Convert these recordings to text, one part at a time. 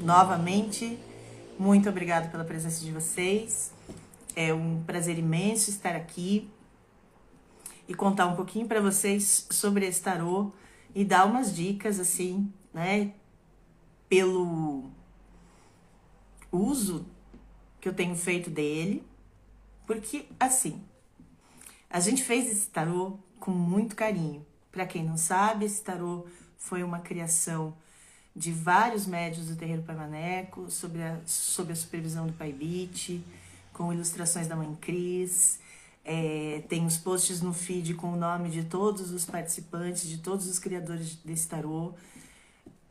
novamente, muito obrigada pela presença de vocês. É um prazer imenso estar aqui e contar um pouquinho para vocês sobre esse tarô e dar umas dicas, assim, né, pelo uso que eu tenho feito dele, porque, assim, a gente fez esse tarô com muito carinho. Para quem não sabe, esse tarô foi uma criação de vários médiuns do Terreiro Pai Maneco, sob a supervisão do Pai Bit, com ilustrações da Mãe Cris. Tem os posts no feed com o nome de todos os participantes, de todos os criadores desse tarô.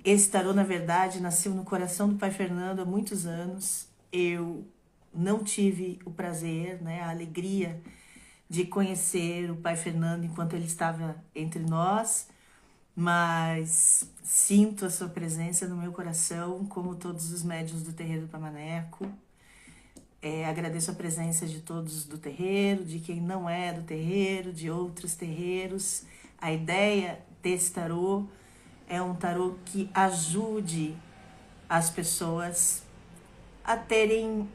Esse tarô, na verdade, nasceu no coração do Pai Fernando há muitos anos. Eu não tive o prazer, né, a alegria de conhecer o Pai Fernando enquanto ele estava entre nós, mas sinto a sua presença no meu coração, como todos os médiuns do Terreiro do Pai Maneco. Agradeço a presença de todos do terreiro, de quem não é do terreiro, de outros terreiros. A ideia desse tarô é um tarô que ajude as pessoas a terem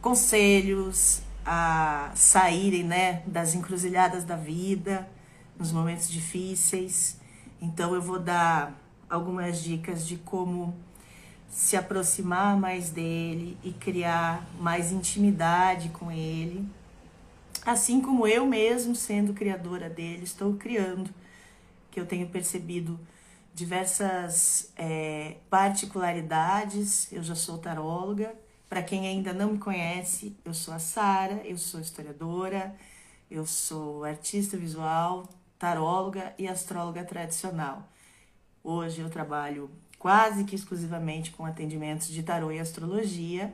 conselhos, a saírem, né, das encruzilhadas da vida, nos momentos difíceis. Então eu vou dar algumas dicas de como se aproximar mais dele e criar mais intimidade com ele. Assim como eu mesmo, sendo criadora dele, estou criando, que eu tenho percebido diversas particularidades. Eu já sou taróloga. Para quem ainda não me conhece, eu sou a Sara, eu sou historiadora, eu sou artista visual, taróloga e astróloga tradicional. Hoje eu trabalho quase que exclusivamente com atendimentos de tarô e astrologia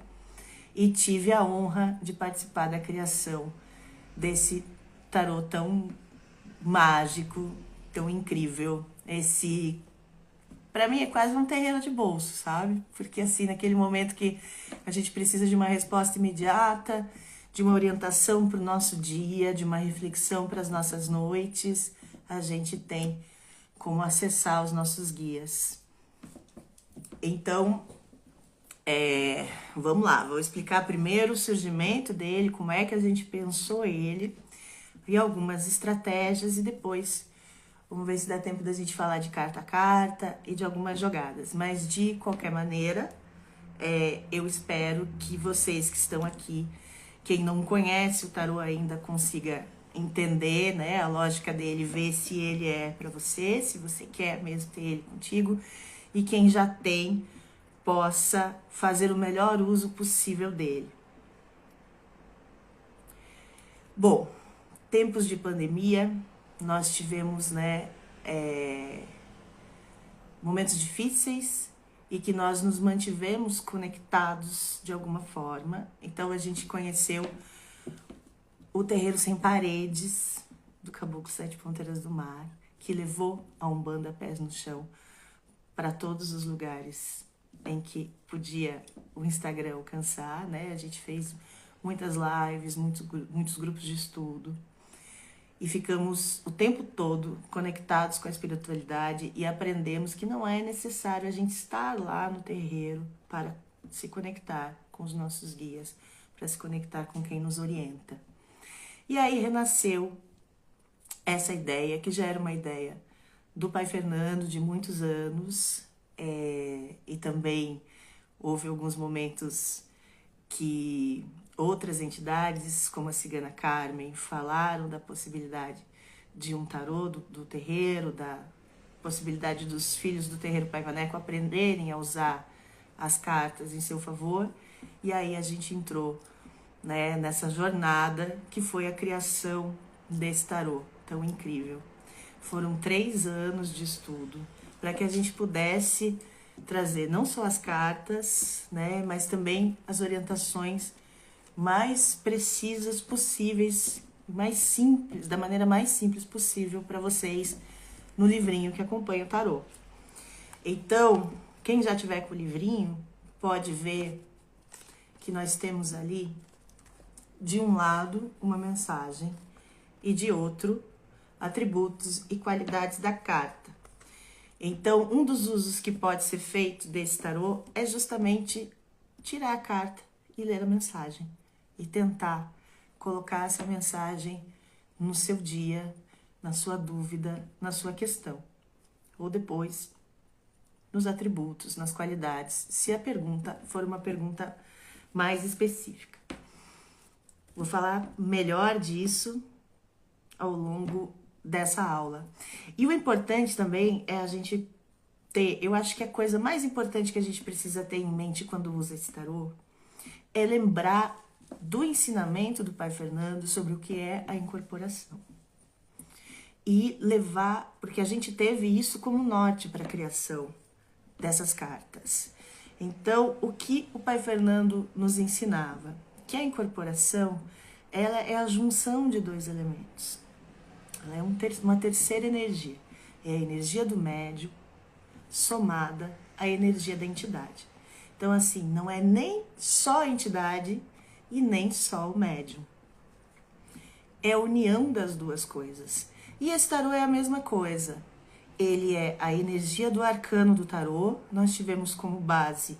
e tive a honra de participar da criação desse tarô tão mágico, tão incrível. Esse, para mim, é quase um terreiro de bolso, sabe? Porque assim, naquele momento que a gente precisa de uma resposta imediata, de uma orientação para o nosso dia, de uma reflexão para as nossas noites, a gente tem como acessar os nossos guias. Então, vamos lá, vou explicar primeiro o surgimento dele, como é que a gente pensou ele, e algumas estratégias, e depois vamos ver se dá tempo da gente falar de carta a carta e de algumas jogadas. Mas, de qualquer maneira, eu espero que vocês que estão aqui, quem não conhece o tarô ainda, consiga entender, né, a lógica dele, ver se ele é para você, se você quer mesmo ter ele contigo, e quem já tem possa fazer o melhor uso possível dele. Bom, tempos de pandemia, nós tivemos, né, momentos difíceis e que nós nos mantivemos conectados de alguma forma. Então a gente conheceu o Terreiro Sem Paredes, do Caboclo Sete Ponteiras do Mar, que levou a Umbanda Pés no Chão para todos os lugares em que podia o Instagram alcançar, né? A gente fez muitas lives, muitos grupos de estudo e ficamos o tempo todo conectados com a espiritualidade e aprendemos que não é necessário a gente estar lá no terreiro para se conectar com os nossos guias, para se conectar com quem nos orienta. E aí renasceu essa ideia, que já era uma ideia do Pai Fernando de muitos anos, e também houve alguns momentos que outras entidades, como a Cigana Carmen, falaram da possibilidade de um tarô do terreiro, da possibilidade dos filhos do terreiro Pai Maneco aprenderem a usar as cartas em seu favor. E aí a gente entrou, né, nessa jornada que foi a criação desse tarô tão incrível. Foram 3 anos de estudo para que a gente pudesse trazer não só as cartas, né, mas também as orientações mais precisas possíveis, mais simples, da maneira mais simples possível para vocês no livrinho que acompanha o tarô. Então, quem já tiver com o livrinho pode ver que nós temos ali, de um lado, uma mensagem e de outro, atributos e qualidades da carta. Então, um dos usos que pode ser feito desse tarô é justamente tirar a carta e ler a mensagem. E tentar colocar essa mensagem no seu dia, na sua dúvida, na sua questão. Ou depois, nos atributos, nas qualidades, se a pergunta for uma pergunta mais específica. Vou falar melhor disso ao longo dessa aula. E o importante também é a gente ter, eu acho que a coisa mais importante que a gente precisa ter em mente quando usa esse tarô é lembrar do ensinamento do Pai Fernando sobre o que é a incorporação. E levar, porque a gente teve isso como norte para a criação dessas cartas. Então, o que o Pai Fernando nos ensinava? Que a incorporação, ela é a junção de dois elementos. Ela é uma terceira energia. É a energia do médium somada à energia da entidade. Então, assim, não é nem só a entidade e nem só o médium. É a união das duas coisas. E esse tarô é a mesma coisa. Ele é a energia do arcano do tarô. Nós tivemos como base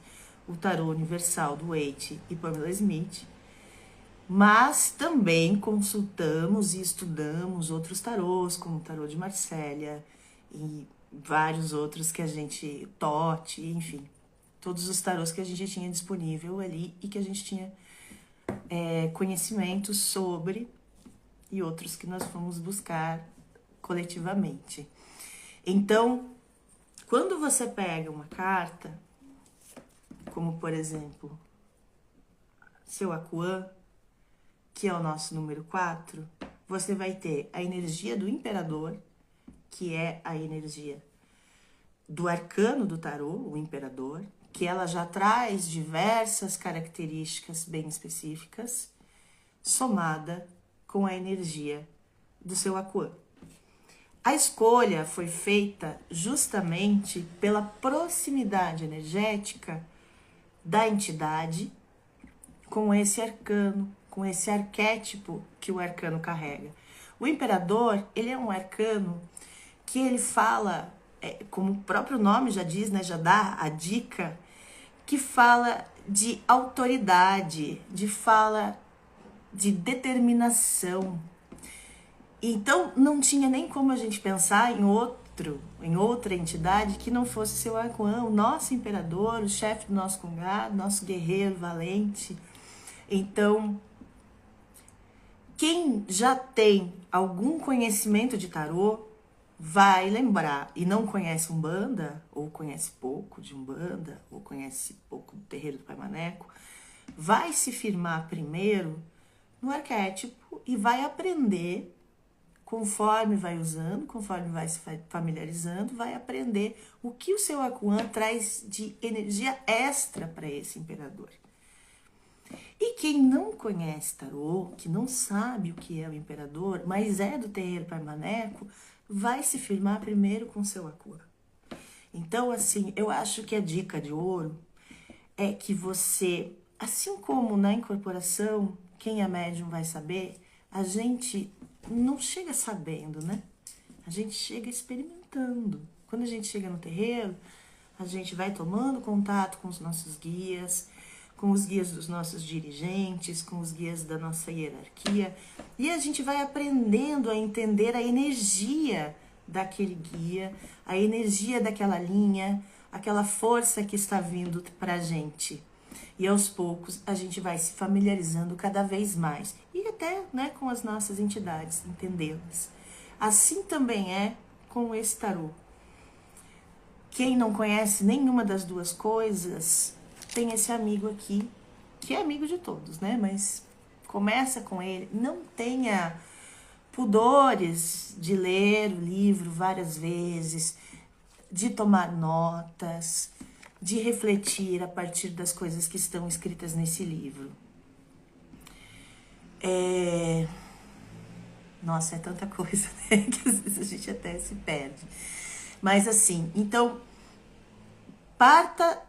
o tarô universal do Waite e Pamela Smith. Mas também consultamos e estudamos outros tarôs, como o tarô de Marsella e vários outros que a gente, Tote, enfim, todos os tarôs que a gente tinha disponível ali e que a gente tinha conhecimentos sobre, e outros que nós fomos buscar coletivamente. Então, quando você pega uma carta, como por exemplo, seu Akuan, que é o nosso número 4, você vai ter a energia do imperador, que é a energia do arcano do tarô, o imperador, que ela já traz diversas características bem específicas, somada com a energia do seu Akuan. A escolha foi feita justamente pela proximidade energética da entidade com esse arcano, com esse arquétipo que o arcano carrega. O imperador, ele é um arcano que ele fala, como o próprio nome já diz, né, já dá a dica, que fala de autoridade, fala de determinação. Então, não tinha nem como a gente pensar em outra entidade que não fosse seu Akuan, o nosso imperador, o chefe do nosso congado, nosso guerreiro valente. Então, quem já tem algum conhecimento de tarô vai lembrar, e não conhece Umbanda, ou conhece pouco de Umbanda, ou conhece pouco do terreiro do Pai Maneco, vai se firmar primeiro no arquétipo e vai aprender. Conforme vai usando, conforme vai se familiarizando, vai aprender o que o seu Akuan traz de energia extra para esse imperador. E quem não conhece tarô, que não sabe o que é o imperador, mas é do terreiro Pai Maneco, vai se firmar primeiro com o seu Akuan. Então, assim, eu acho que a dica de ouro é que você, assim como na incorporação, quem é médium vai saber, a gente não chega sabendo, né? A gente chega experimentando. Quando a gente chega no terreiro, a gente vai tomando contato com os nossos guias, com os guias dos nossos dirigentes, com os guias da nossa hierarquia, e a gente vai aprendendo a entender a energia daquele guia, a energia daquela linha, aquela força que está vindo pra gente. E aos poucos a gente vai se familiarizando cada vez mais. E até, né, com as nossas entidades, entendê-las. Assim também é com esse tarô. Quem não conhece nenhuma das duas coisas, tem esse amigo aqui, que é amigo de todos, né? Mas começa com ele. Não tenha pudores de ler o livro várias vezes, de tomar notas, de refletir a partir das coisas que estão escritas nesse livro. Nossa, é tanta coisa, né? Que às vezes a gente até se perde. Mas assim, então, parta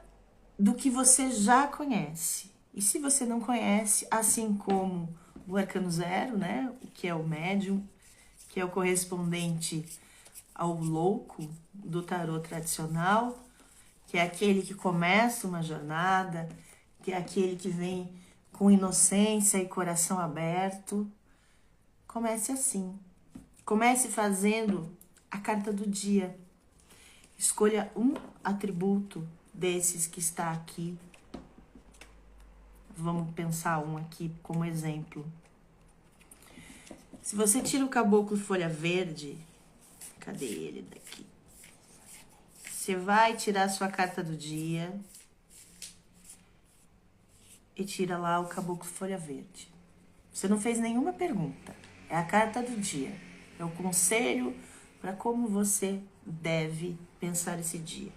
do que você já conhece. E se você não conhece, assim como o Arcano Zero, né? Que é o médium, que é o correspondente ao louco do tarô tradicional, que é aquele que começa uma jornada, que é aquele que vem com inocência e coração aberto. Comece assim. Comece fazendo a carta do dia. Escolha um atributo desses que está aqui. Vamos pensar um aqui como exemplo. Se você tira o caboclo folha verde, cadê ele daqui? Você vai tirar a sua carta do dia e tira lá o caboclo folha verde. Você não fez nenhuma pergunta. É a carta do dia. É o conselho para como você deve pensar esse dia.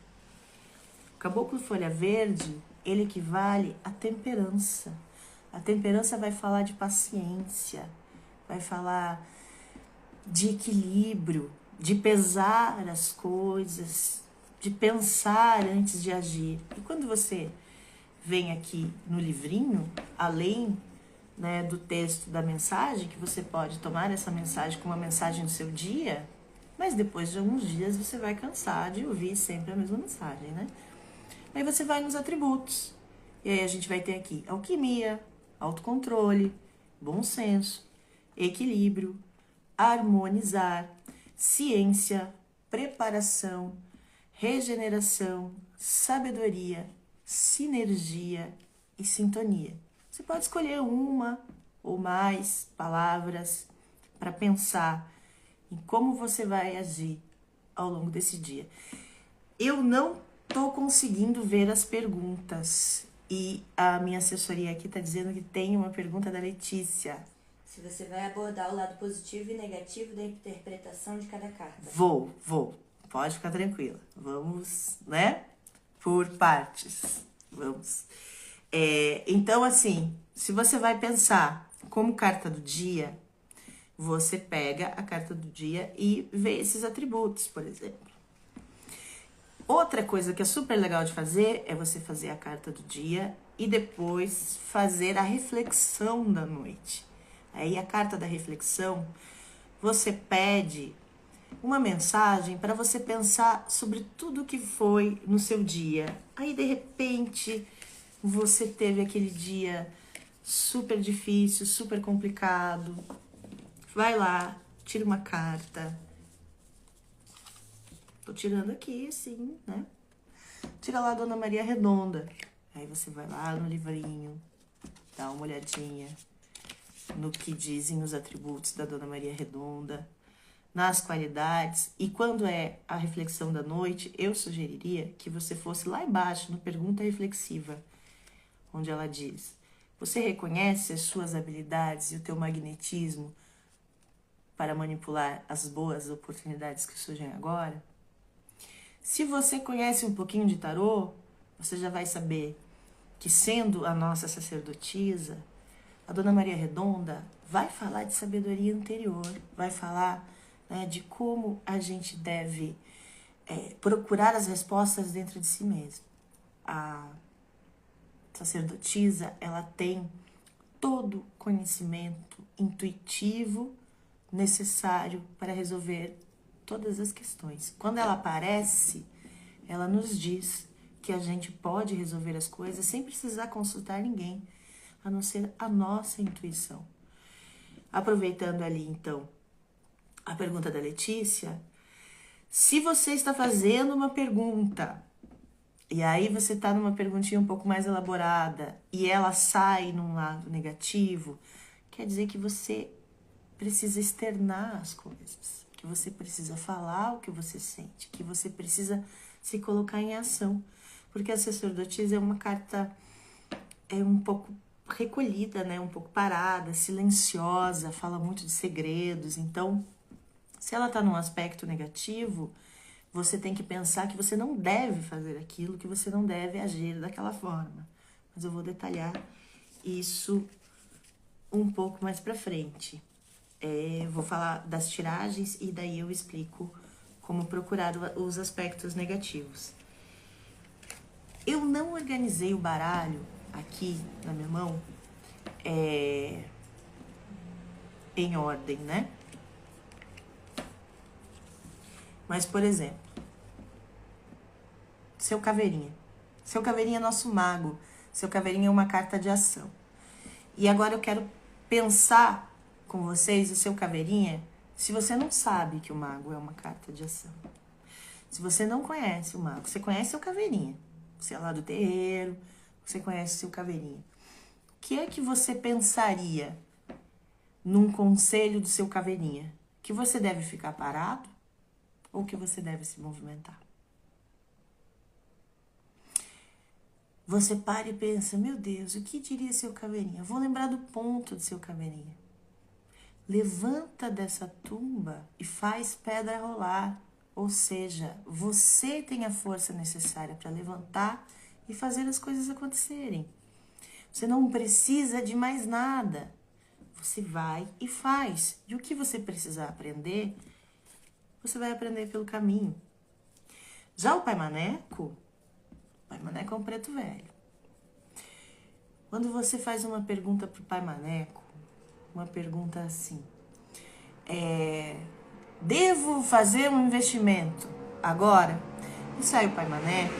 O caboclo folha verde, ele equivale à temperança. A temperança vai falar de paciência, vai falar de equilíbrio, de pesar as coisas, de pensar antes de agir. E quando você vem aqui no livrinho, além, né, do texto da mensagem, que você pode tomar essa mensagem como uma mensagem do seu dia, mas depois de alguns dias você vai cansar de ouvir sempre a mesma mensagem, né? Aí você vai nos atributos. E aí a gente vai ter aqui alquimia, autocontrole, bom senso, equilíbrio, harmonizar, ciência, preparação, regeneração, sabedoria, sinergia e sintonia. Você pode escolher uma ou mais palavras para pensar em como você vai agir ao longo desse dia. Eu não estou conseguindo ver as perguntas e a minha assessoria aqui está dizendo que tem uma pergunta da Letícia. Se você vai abordar o lado positivo e negativo da interpretação de cada carta. Vou. Pode ficar tranquila. Vamos, né? Por partes. Vamos. Então, assim, se você vai pensar como carta do dia, você pega a carta do dia e vê esses atributos, por exemplo. Outra coisa que é super legal de fazer é você fazer a carta do dia e depois fazer a reflexão da noite. Aí a carta da reflexão, você pede uma mensagem para você pensar sobre tudo que foi no seu dia. Aí, de repente, você teve aquele dia super difícil, super complicado. Vai lá, tira uma carta. Tô tirando aqui, assim, né? Tira lá a Dona Maria Redonda. Aí você vai lá no livrinho, dá uma olhadinha no que dizem os atributos da Dona Maria Redonda, nas qualidades. E quando é a reflexão da noite, eu sugeriria que você fosse lá embaixo, no Pergunta Reflexiva, onde ela diz: você reconhece as suas habilidades e o teu magnetismo para manipular as boas oportunidades que surgem agora? Se você conhece um pouquinho de tarô, você já vai saber que, sendo a nossa sacerdotisa, a Dona Maria Redonda vai falar de sabedoria anterior, vai falar, né, de como a gente deve procurar as respostas dentro de si mesmo. A sacerdotisa, ela tem todo o conhecimento intuitivo necessário para resolver todas as questões. Quando ela aparece, ela nos diz que a gente pode resolver as coisas sem precisar consultar ninguém, a não ser a nossa intuição. Aproveitando ali, então, a pergunta da Letícia, se você está fazendo uma pergunta, e aí você está numa perguntinha um pouco mais elaborada, e ela sai num lado negativo, quer dizer que você precisa externar as coisas, que você precisa falar o que você sente, que você precisa se colocar em ação. Porque a sacerdotisa é uma carta um pouco recolhida, né? Um pouco parada, silenciosa, fala muito de segredos. Então, se ela está num aspecto negativo, você tem que pensar que você não deve fazer aquilo, que você não deve agir daquela forma. Mas eu vou detalhar isso um pouco mais pra frente. Vou falar das tiragens e daí eu explico como procurar os aspectos negativos. Eu não organizei o baralho aqui na minha mão em ordem, né? Mas, por exemplo, seu caveirinha. Seu caveirinha é nosso mago. Seu caveirinha é uma carta de ação. E agora eu quero pensar com vocês o seu caveirinha, se você não sabe que o mago é uma carta de ação. Se você não conhece o mago, você conhece seu caveirinha. Você é lá do terreiro, você conhece seu caveirinha. O que é que você pensaria num conselho do seu caveirinha? Que você deve ficar parado ou que você deve se movimentar? Você para e pensa, meu Deus, o que diria seu caveirinha? Vou lembrar do ponto de seu caveirinha. Levanta dessa tumba e faz pedra rolar. Ou seja, você tem a força necessária para levantar e fazer as coisas acontecerem. Você não precisa de mais nada. Você vai e faz. E o que você precisar aprender, você vai aprender pelo caminho. Já o Pai Maneco é um preto velho. Quando você faz uma pergunta pro Pai Maneco, uma pergunta assim, devo fazer um investimento agora? E sai o Pai Maneco,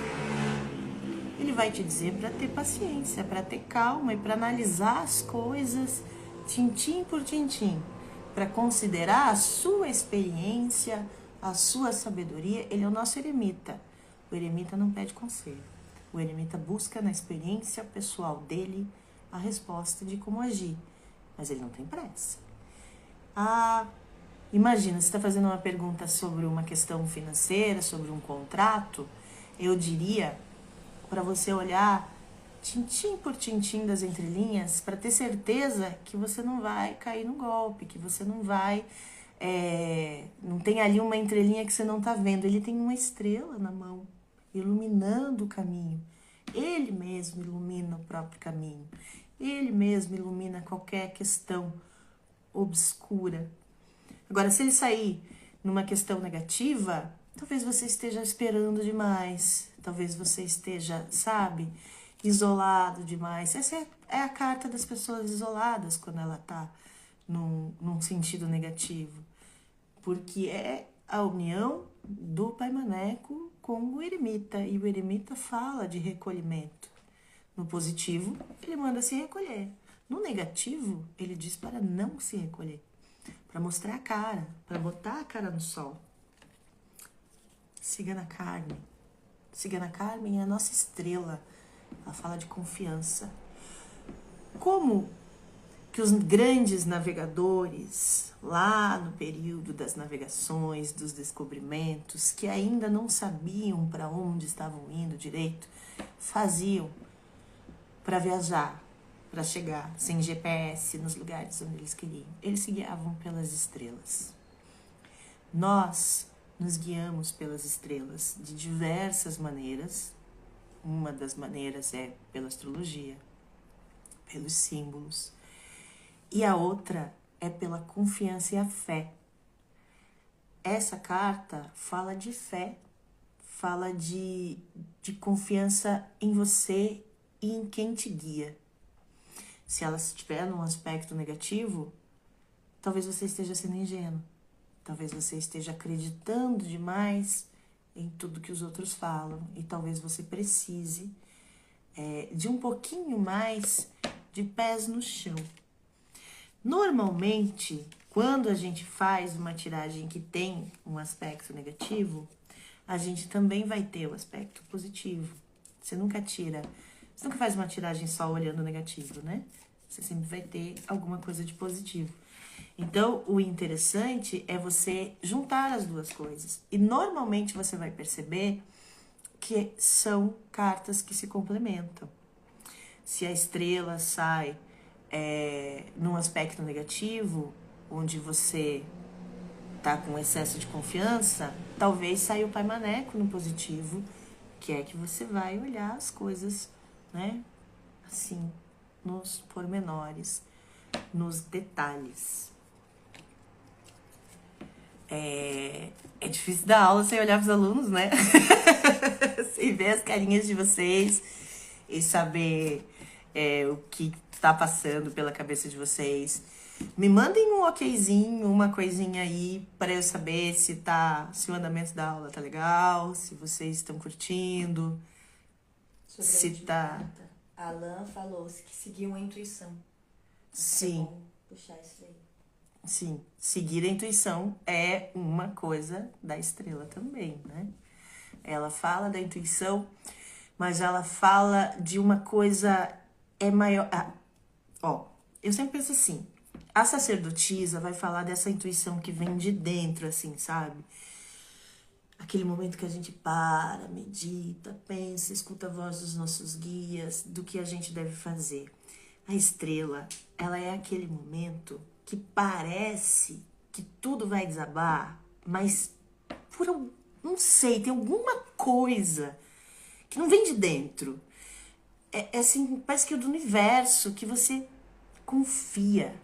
ele vai te dizer para ter paciência, para ter calma e para analisar as coisas tintim por tintim, para considerar a sua experiência, a sua sabedoria. Ele é o nosso eremita. O eremita não pede conselho. O eremita busca na experiência pessoal dele a resposta de como agir. Mas ele não tem pressa. Imagina, você está fazendo uma pergunta sobre uma questão financeira, sobre um contrato. Eu diria para você olhar tintim por tintim das entrelinhas para ter certeza que você não vai cair no golpe, que você não vai... não tem ali uma entrelinha que você não está vendo. Ele tem uma estrela na mão, iluminando o caminho. Ele mesmo ilumina o próprio caminho. Ele mesmo ilumina qualquer questão obscura. Agora, se ele sair numa questão negativa, talvez você esteja esperando demais. Talvez você esteja, isolado demais. Essa é a carta das pessoas isoladas quando ela está num sentido negativo. Porque é a união do Pai Maneco com o eremita. E o eremita fala de recolhimento. No positivo, ele manda se recolher. No negativo, ele diz para não se recolher. Para mostrar a cara, para botar a cara no sol. Cigana Carmen. Cigana Carmen é a nossa estrela. Ela fala de confiança. Como que os grandes navegadores, lá no período das navegações, dos descobrimentos, que ainda não sabiam para onde estavam indo direito, faziam para viajar, para chegar sem GPS nos lugares onde eles queriam? Eles se guiavam pelas estrelas. Nós nos guiamos pelas estrelas de diversas maneiras. Uma das maneiras é pela astrologia, pelos símbolos. E a outra é pela confiança e a fé. Essa carta fala de fé, fala de confiança em você e em quem te guia. Se ela estiver num aspecto negativo, talvez você esteja sendo ingênuo. Talvez você esteja acreditando demais em tudo que os outros falam. E talvez você precise de um pouquinho mais de pés no chão. Normalmente, quando a gente faz uma tiragem que tem um aspecto negativo, a gente também vai ter o aspecto positivo. Você nunca faz uma tiragem só olhando o negativo, né? Você sempre vai ter alguma coisa de positivo. Então, o interessante é você juntar as duas coisas. E normalmente você vai perceber que são cartas que se complementam. Se a estrela sai num aspecto negativo, onde você tá com excesso de confiança, talvez saia o Pai Maneco no positivo, que é que você vai olhar as coisas, né? Assim, nos pormenores, nos detalhes. É difícil dar aula sem olhar para os alunos, né? Sem ver as carinhas de vocês e saber o que está passando pela cabeça de vocês. Me mandem um okzinho, uma coisinha aí para eu saber se o andamento da aula tá legal, se vocês estão curtindo, Sobre a se última tá... carta, Alan falou que seguiu a intuição. Acho que é Sim, bom puxar isso aí. sim. Seguir a intuição é uma coisa da estrela também, né? Ela fala da intuição, mas ela fala de uma coisa maior. Ó, eu sempre penso assim, a sacerdotisa vai falar dessa intuição que vem de dentro, assim, sabe? Aquele momento que a gente para, medita, pensa, escuta a voz dos nossos guias, do que a gente deve fazer. A estrela, ela é aquele momento que parece que tudo vai desabar, mas não sei, tem alguma coisa que não vem de dentro. É assim, parece que é do universo, que você confia,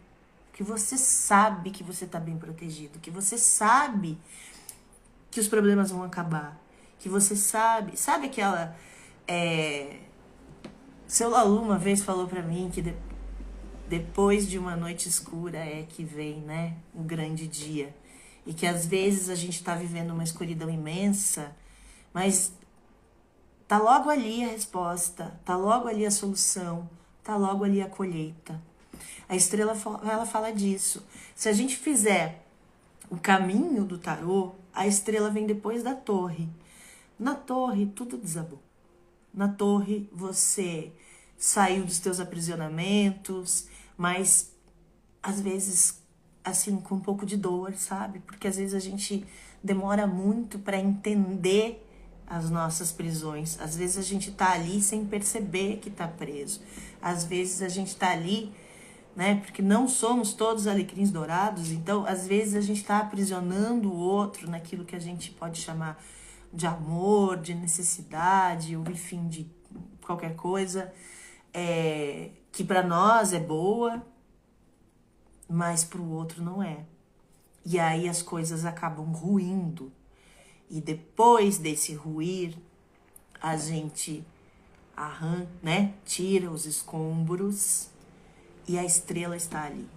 que você sabe que você tá bem protegido, que você sabe que os problemas vão acabar, que você sabe aquela... Seu Lalu uma vez falou pra mim que depois de uma noite escura é que vem, né, um grande dia. E que às vezes a gente tá vivendo uma escuridão imensa, mas tá logo ali a resposta, tá logo ali a solução, tá logo ali a colheita. A estrela, ela fala disso. Se a gente fizer o caminho do tarô, a estrela vem depois da torre. Na torre, tudo desabou. Na torre, você saiu dos teus aprisionamentos, mas às vezes, assim, com um pouco de dor, sabe? Porque às vezes a gente demora muito para entender as nossas prisões. Às vezes a gente tá ali sem perceber que tá preso. Às vezes a gente tá ali, né? Porque não somos todos alecrins dourados, então às vezes a gente tá aprisionando o outro naquilo que a gente pode chamar de amor, de necessidade, ou enfim, de qualquer coisa que para nós é boa, mas para o outro não é. E aí as coisas acabam ruindo. E depois desse ruir, a gente arranca, né? Tira os escombros e a estrela está ali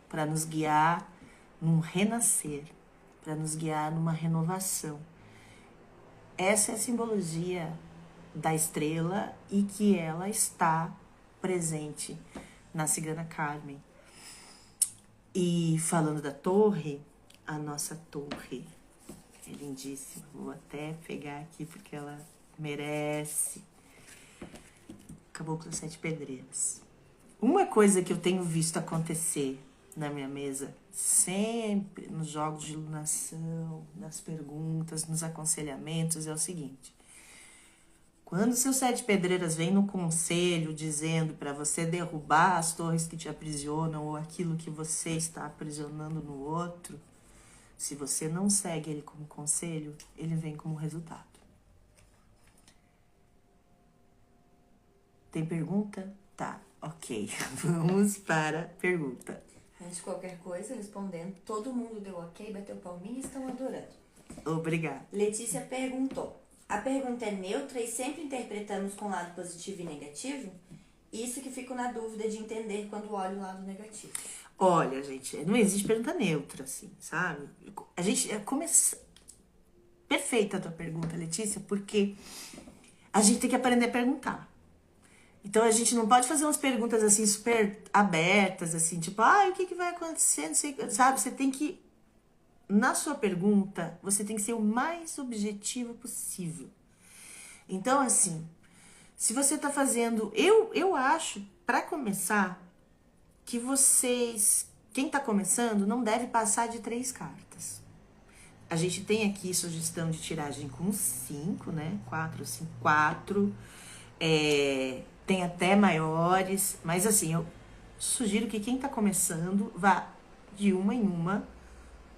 para nos guiar num renascer, para nos guiar numa renovação. Essa é a simbologia da estrela e que ela está presente na Cigana Carmen. E falando da torre, a nossa torre é lindíssima. Vou até pegar aqui porque ela merece. Caboclo das Sete Pedreiras. Uma coisa que eu tenho visto acontecer na minha mesa, sempre nos jogos de iluminação, nas perguntas, nos aconselhamentos, é o seguinte. Quando seus sete pedreiras vêm no conselho dizendo para você derrubar as torres que te aprisionam ou aquilo que você está aprisionando no outro, se você não segue ele como conselho, ele vem como resultado. Tem pergunta? Tá, ok. Vamos para a pergunta. Antes de qualquer coisa, respondendo, todo mundo deu ok, bateu palminha e estão adorando. Obrigada. Letícia perguntou. A pergunta é neutra e sempre interpretamos com lado positivo e negativo? Isso que fico na dúvida de entender quando olho o lado negativo. Olha, gente, não existe pergunta neutra, assim, sabe? A gente começa... Perfeita a tua pergunta, Letícia, porque a gente tem que aprender a perguntar. Então, a gente não pode fazer umas perguntas, assim, super abertas, assim, tipo, o que vai acontecer, não sei, sabe? Você tem que, na sua pergunta, você tem que ser o mais objetivo possível. Então, assim, se você tá fazendo... Eu acho, para começar, que vocês... Quem tá começando não deve passar de 3 cartas. A gente tem aqui sugestão de tiragem com 5, né? 4, 5, 4. Tem até maiores, mas assim, eu sugiro que quem tá começando vá de uma em uma,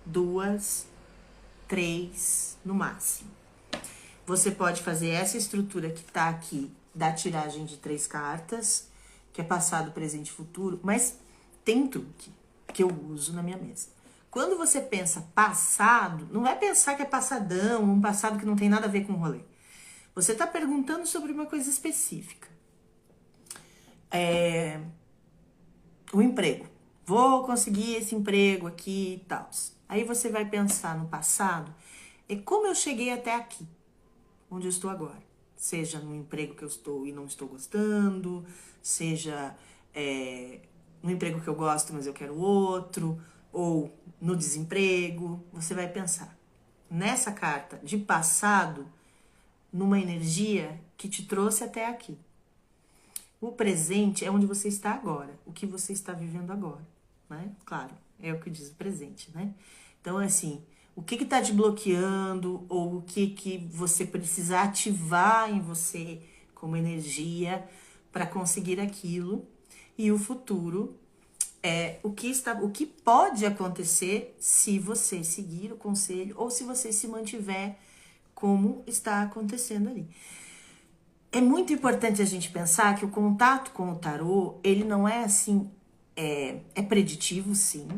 2, 3 no máximo. Você pode fazer essa estrutura que tá aqui da tiragem de 3 cartas, que é passado, presente e futuro, mas tem um truque que eu uso na minha mesa. Quando você pensa passado, não vai pensar que é passadão, um passado que não tem nada a ver com o rolê. Você tá perguntando sobre uma coisa específica. O emprego. vou conseguir esse emprego aqui e tal. Aí você vai pensar no passado, é como eu cheguei até aqui, onde eu estou agora. Seja no emprego que eu estou e não estou gostando, seja no emprego que eu gosto, mas eu quero outro, ou no desemprego. Você vai pensar nessa carta de passado, numa energia que te trouxe até aqui. O presente é onde você está agora, o que você está vivendo agora, né? Claro, é o que diz o presente, né? Então, assim, o que está te bloqueando ou o que você precisa ativar em você como energia para conseguir aquilo, e o futuro é o que pode acontecer se você seguir o conselho ou se você se mantiver como está acontecendo ali. É muito importante a gente pensar que o contato com o tarô, ele não é assim, é preditivo, sim,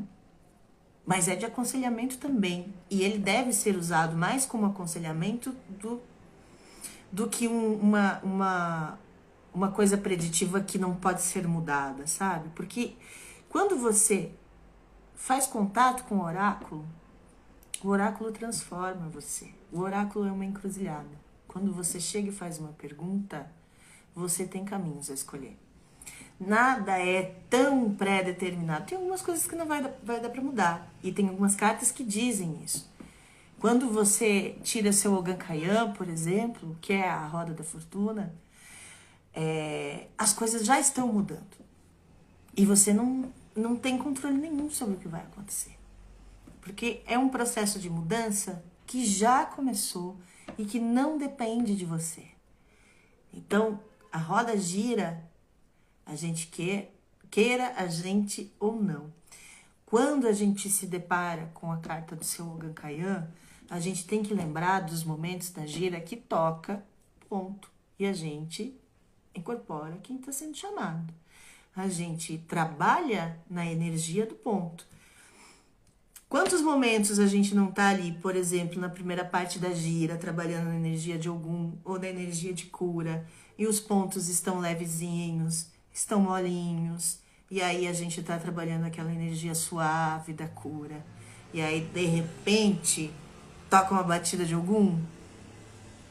mas é de aconselhamento também. E ele deve ser usado mais como aconselhamento do que uma coisa preditiva que não pode ser mudada, sabe? Porque quando você faz contato com o oráculo transforma você. O oráculo é uma encruzilhada. Quando você chega e faz uma pergunta, você tem caminhos a escolher. Nada é tão pré-determinado. Tem algumas coisas que não vai dar para mudar. E tem algumas cartas que dizem isso. Quando você tira seu Ogankayam, por exemplo, que é a roda da fortuna, as coisas já estão mudando. E você não tem controle nenhum sobre o que vai acontecer. Porque é um processo de mudança que já começou e que não depende de você. Então, a roda gira, a gente queira a gente ou não. Quando a gente se depara com a carta do seu Ogankayam, a gente tem que lembrar dos momentos da gira que toca, ponto. E a gente incorpora quem está sendo chamado. A gente trabalha na energia do ponto. Quantos momentos a gente não tá ali, por exemplo, na primeira parte da gira, trabalhando na energia de Ogum ou na energia de cura, e os pontos estão levezinhos, estão molinhos, e aí a gente tá trabalhando aquela energia suave da cura. E aí, de repente, toca uma batida de Ogum,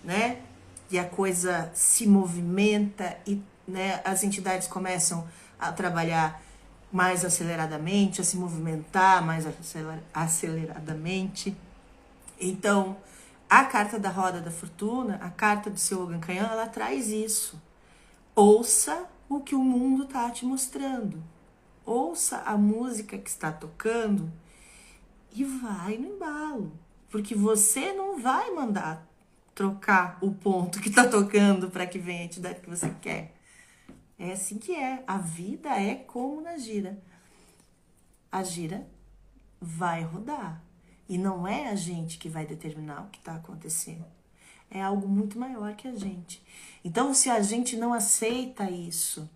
né? E a coisa se movimenta e, né, as entidades começam a trabalhar mais aceleradamente, a se movimentar mais aceleradamente. Então, a carta da roda da fortuna, a carta do seu Ogankayam, ela traz isso. Ouça o que o mundo está te mostrando. Ouça a música que está tocando e vai no embalo. Porque você não vai mandar trocar o ponto que está tocando para que venha a entidade que você quer. É assim que é. A vida é como na gira. A gira vai rodar. E não é a gente que vai determinar o que está acontecendo. É algo muito maior que a gente. Então, se a gente não aceita isso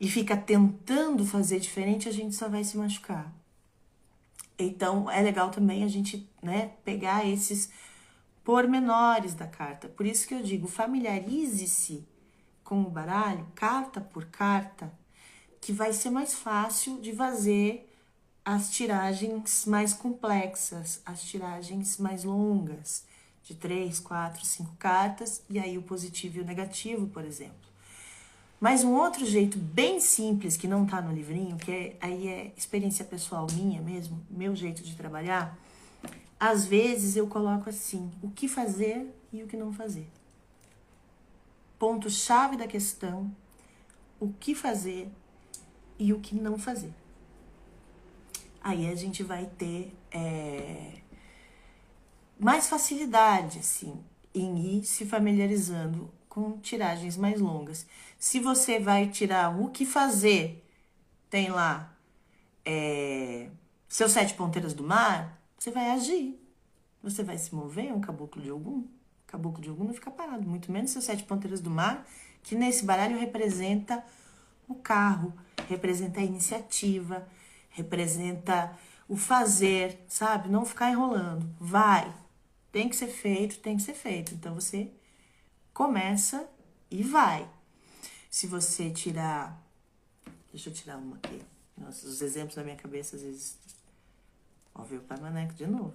e fica tentando fazer diferente, a gente só vai se machucar. Então, é legal também a gente, né, pegar esses pormenores da carta. Por isso que eu digo, familiarize-se com o baralho, carta por carta, que vai ser mais fácil de fazer as tiragens mais complexas, as tiragens mais longas, de 3, 4, 5 cartas, e aí o positivo e o negativo, por exemplo. Mas um outro jeito bem simples, que não tá no livrinho, que aí é experiência pessoal minha mesmo, meu jeito de trabalhar, às vezes eu coloco assim, o que fazer e o que não fazer. Ponto-chave da questão, o que fazer e o que não fazer. Aí a gente vai ter mais facilidade, assim, em ir se familiarizando com tiragens mais longas. Se você vai tirar o que fazer, tem lá seus 7 ponteiras do mar, você vai agir. Você vai se mover, é um caboclo de Ogum. Caboclo de Ogum não fica parado, muito menos seus 7 ponteiras do mar, que nesse baralho representa o carro, representa a iniciativa, representa o fazer, sabe? Não ficar enrolando. Vai. Tem que ser feito, tem que ser feito. Então, você começa e vai. Se você tirar... Deixa eu tirar uma aqui. Nossa, os exemplos na minha cabeça, às vezes... Ó, veio o Pai Maneco de novo.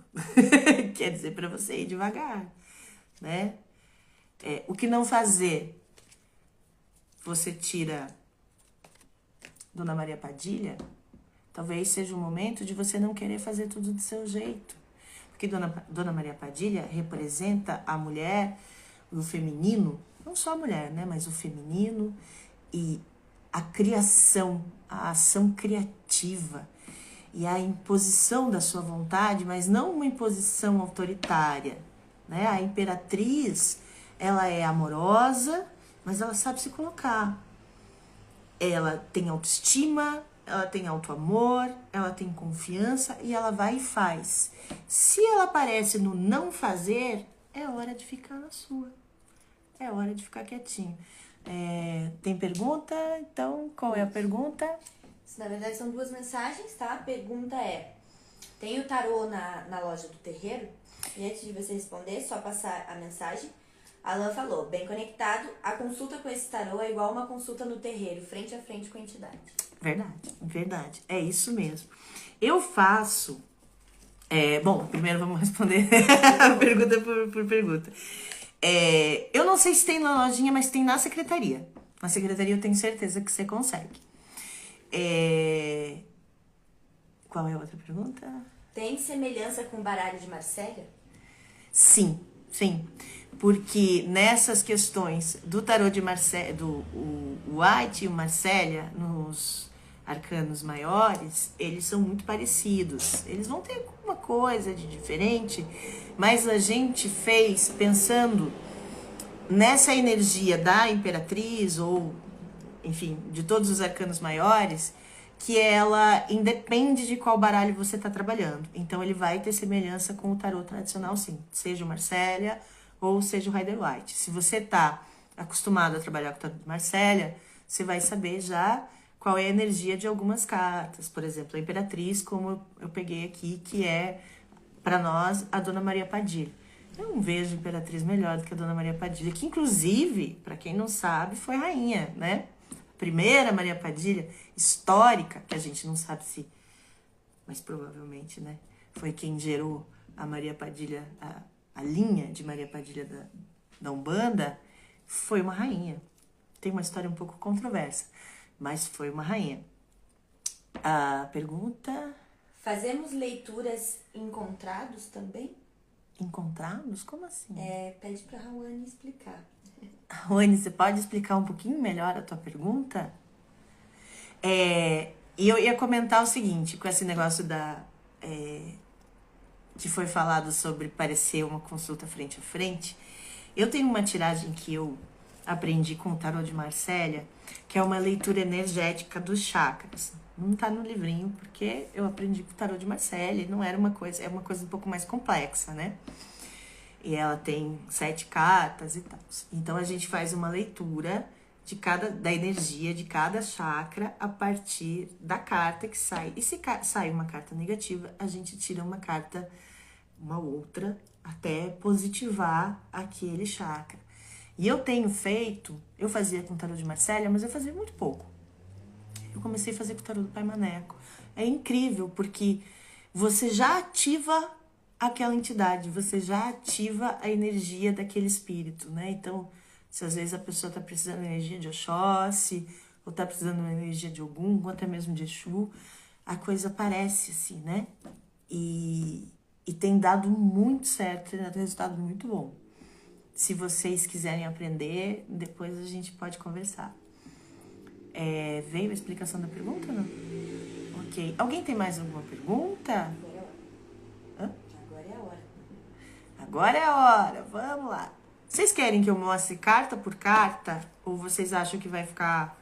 Quer dizer pra você ir devagar, né? O que não fazer? Você tira Dona Maria Padilha, talvez seja o momento de você não querer fazer tudo do seu jeito. Porque Dona Maria Padilha representa a mulher, o feminino, não só a mulher, né? Mas o feminino e a criação, a ação criativa e a imposição da sua vontade, mas não uma imposição autoritária, né? A imperatriz, ela é amorosa, mas ela sabe se colocar. Ela tem autoestima, ela tem autoamor, ela tem confiança e ela vai e faz. Se ela aparece no não fazer, é hora de ficar na sua. É hora de ficar quietinho. Tem pergunta? Então, qual é a pergunta? Na verdade, são 2 mensagens, tá? A pergunta é: tem o tarô na loja do terreiro? E antes de você responder, só passar a mensagem. Alan falou: bem conectado, a consulta com esse tarô é igual uma consulta no terreiro, frente a frente com a entidade. Verdade. É isso mesmo. Eu faço... bom, primeiro vamos responder a pergunta por pergunta. Eu não sei se tem na lojinha, mas tem na secretaria. Na secretaria eu tenho certeza que você consegue. Qual é a outra pergunta? Tem semelhança com o baralho de Marcélia? Sim. Porque nessas questões do tarô de Marcélia, o White e o Marcélia, nos arcanos maiores, eles são muito parecidos. Eles vão ter alguma coisa de diferente, mas a gente fez pensando nessa energia da Imperatriz, ou, enfim, de todos os arcanos maiores, que ela independe de qual baralho você está trabalhando. Então, ele vai ter semelhança com o tarô tradicional, sim. Seja o Marcélia ou seja o Rider-Waite. Se você está acostumado a trabalhar com o tarô de Marcélia, você vai saber já qual é a energia de algumas cartas. Por exemplo, a Imperatriz, como eu peguei aqui, que é, para nós, a Dona Maria Padilha. Eu não vejo Imperatriz melhor do que a Dona Maria Padilha, que inclusive, para quem não sabe, foi rainha, né? Primeira Maria Padilha, histórica, que a gente não sabe se, mas provavelmente, né, foi quem gerou a Maria Padilha, a linha de Maria Padilha da Umbanda, foi uma rainha. Tem uma história um pouco controversa, mas foi uma rainha. A pergunta... Fazemos leituras encontrados também? Encontrados? Como assim? Pede pra Rawane explicar. Rony, você pode explicar um pouquinho melhor a tua pergunta? E eu ia comentar o seguinte, com esse negócio que foi falado sobre parecer uma consulta frente a frente. Eu tenho uma tiragem que eu aprendi com o tarô de Marcélia, que é uma leitura energética dos chakras. Não tá no livrinho, porque eu aprendi com o tarô de Marcélia, não era uma coisa, é uma coisa um pouco mais complexa, né? E ela tem 7 cartas e tal. Então, a gente faz uma leitura da energia de cada chakra a partir da carta que sai. E se sai uma carta negativa, a gente tira uma outra, até positivar aquele chakra. E eu fazia com o tarô de Marcélia, mas eu fazia muito pouco. Eu comecei a fazer com o tarô do Pai Maneco. É incrível, porque você já ativa aquela entidade, você já ativa a energia daquele espírito, né? Então, se às vezes a pessoa está precisando de energia de Oxóssi, ou está precisando de uma energia de Ogum, ou até mesmo de Exu, a coisa aparece assim, né? E tem dado muito certo, tem dado resultado muito bom. Se vocês quiserem aprender, depois a gente pode conversar. Veio a explicação da pergunta, não? Ok. Alguém tem mais alguma pergunta? Agora é a hora, vamos lá. Vocês querem que eu mostre carta por carta? Ou vocês acham que vai ficar,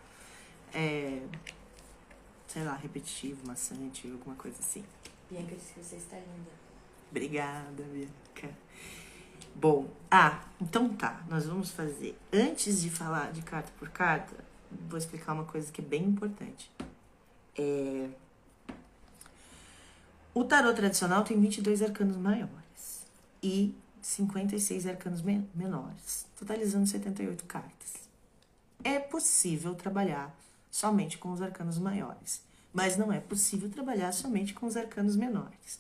sei lá, repetitivo, maçante, alguma coisa assim? Bianca disse que você está linda. Obrigada, Bianca. Bom, então tá, nós vamos fazer. Antes de falar de carta por carta, vou explicar uma coisa que é bem importante. O tarô tradicional tem 22 arcanos maiores e 56 arcanos menores, totalizando 78 cartas. É possível trabalhar somente com os arcanos maiores. Mas não é possível trabalhar somente com os arcanos menores.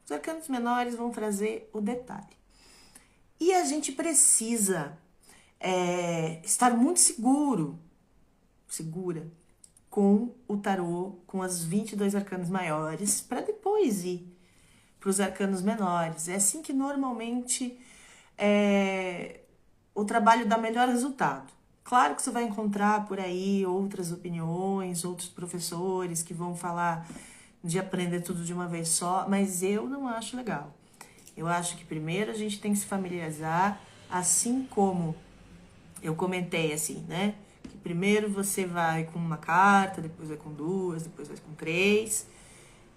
Os arcanos menores vão trazer o detalhe. E a gente precisa estar muito segura, com o tarô, com as 22 arcanos maiores, para depois ir para os arcanos menores. É assim que normalmente o trabalho dá melhor resultado. Claro que você vai encontrar por aí outras opiniões, outros professores que vão falar de aprender tudo de uma vez só, mas eu não acho legal. Eu acho que primeiro a gente tem que se familiarizar, assim como eu comentei assim, né? Que primeiro você vai com uma carta, depois vai com duas, depois vai com três,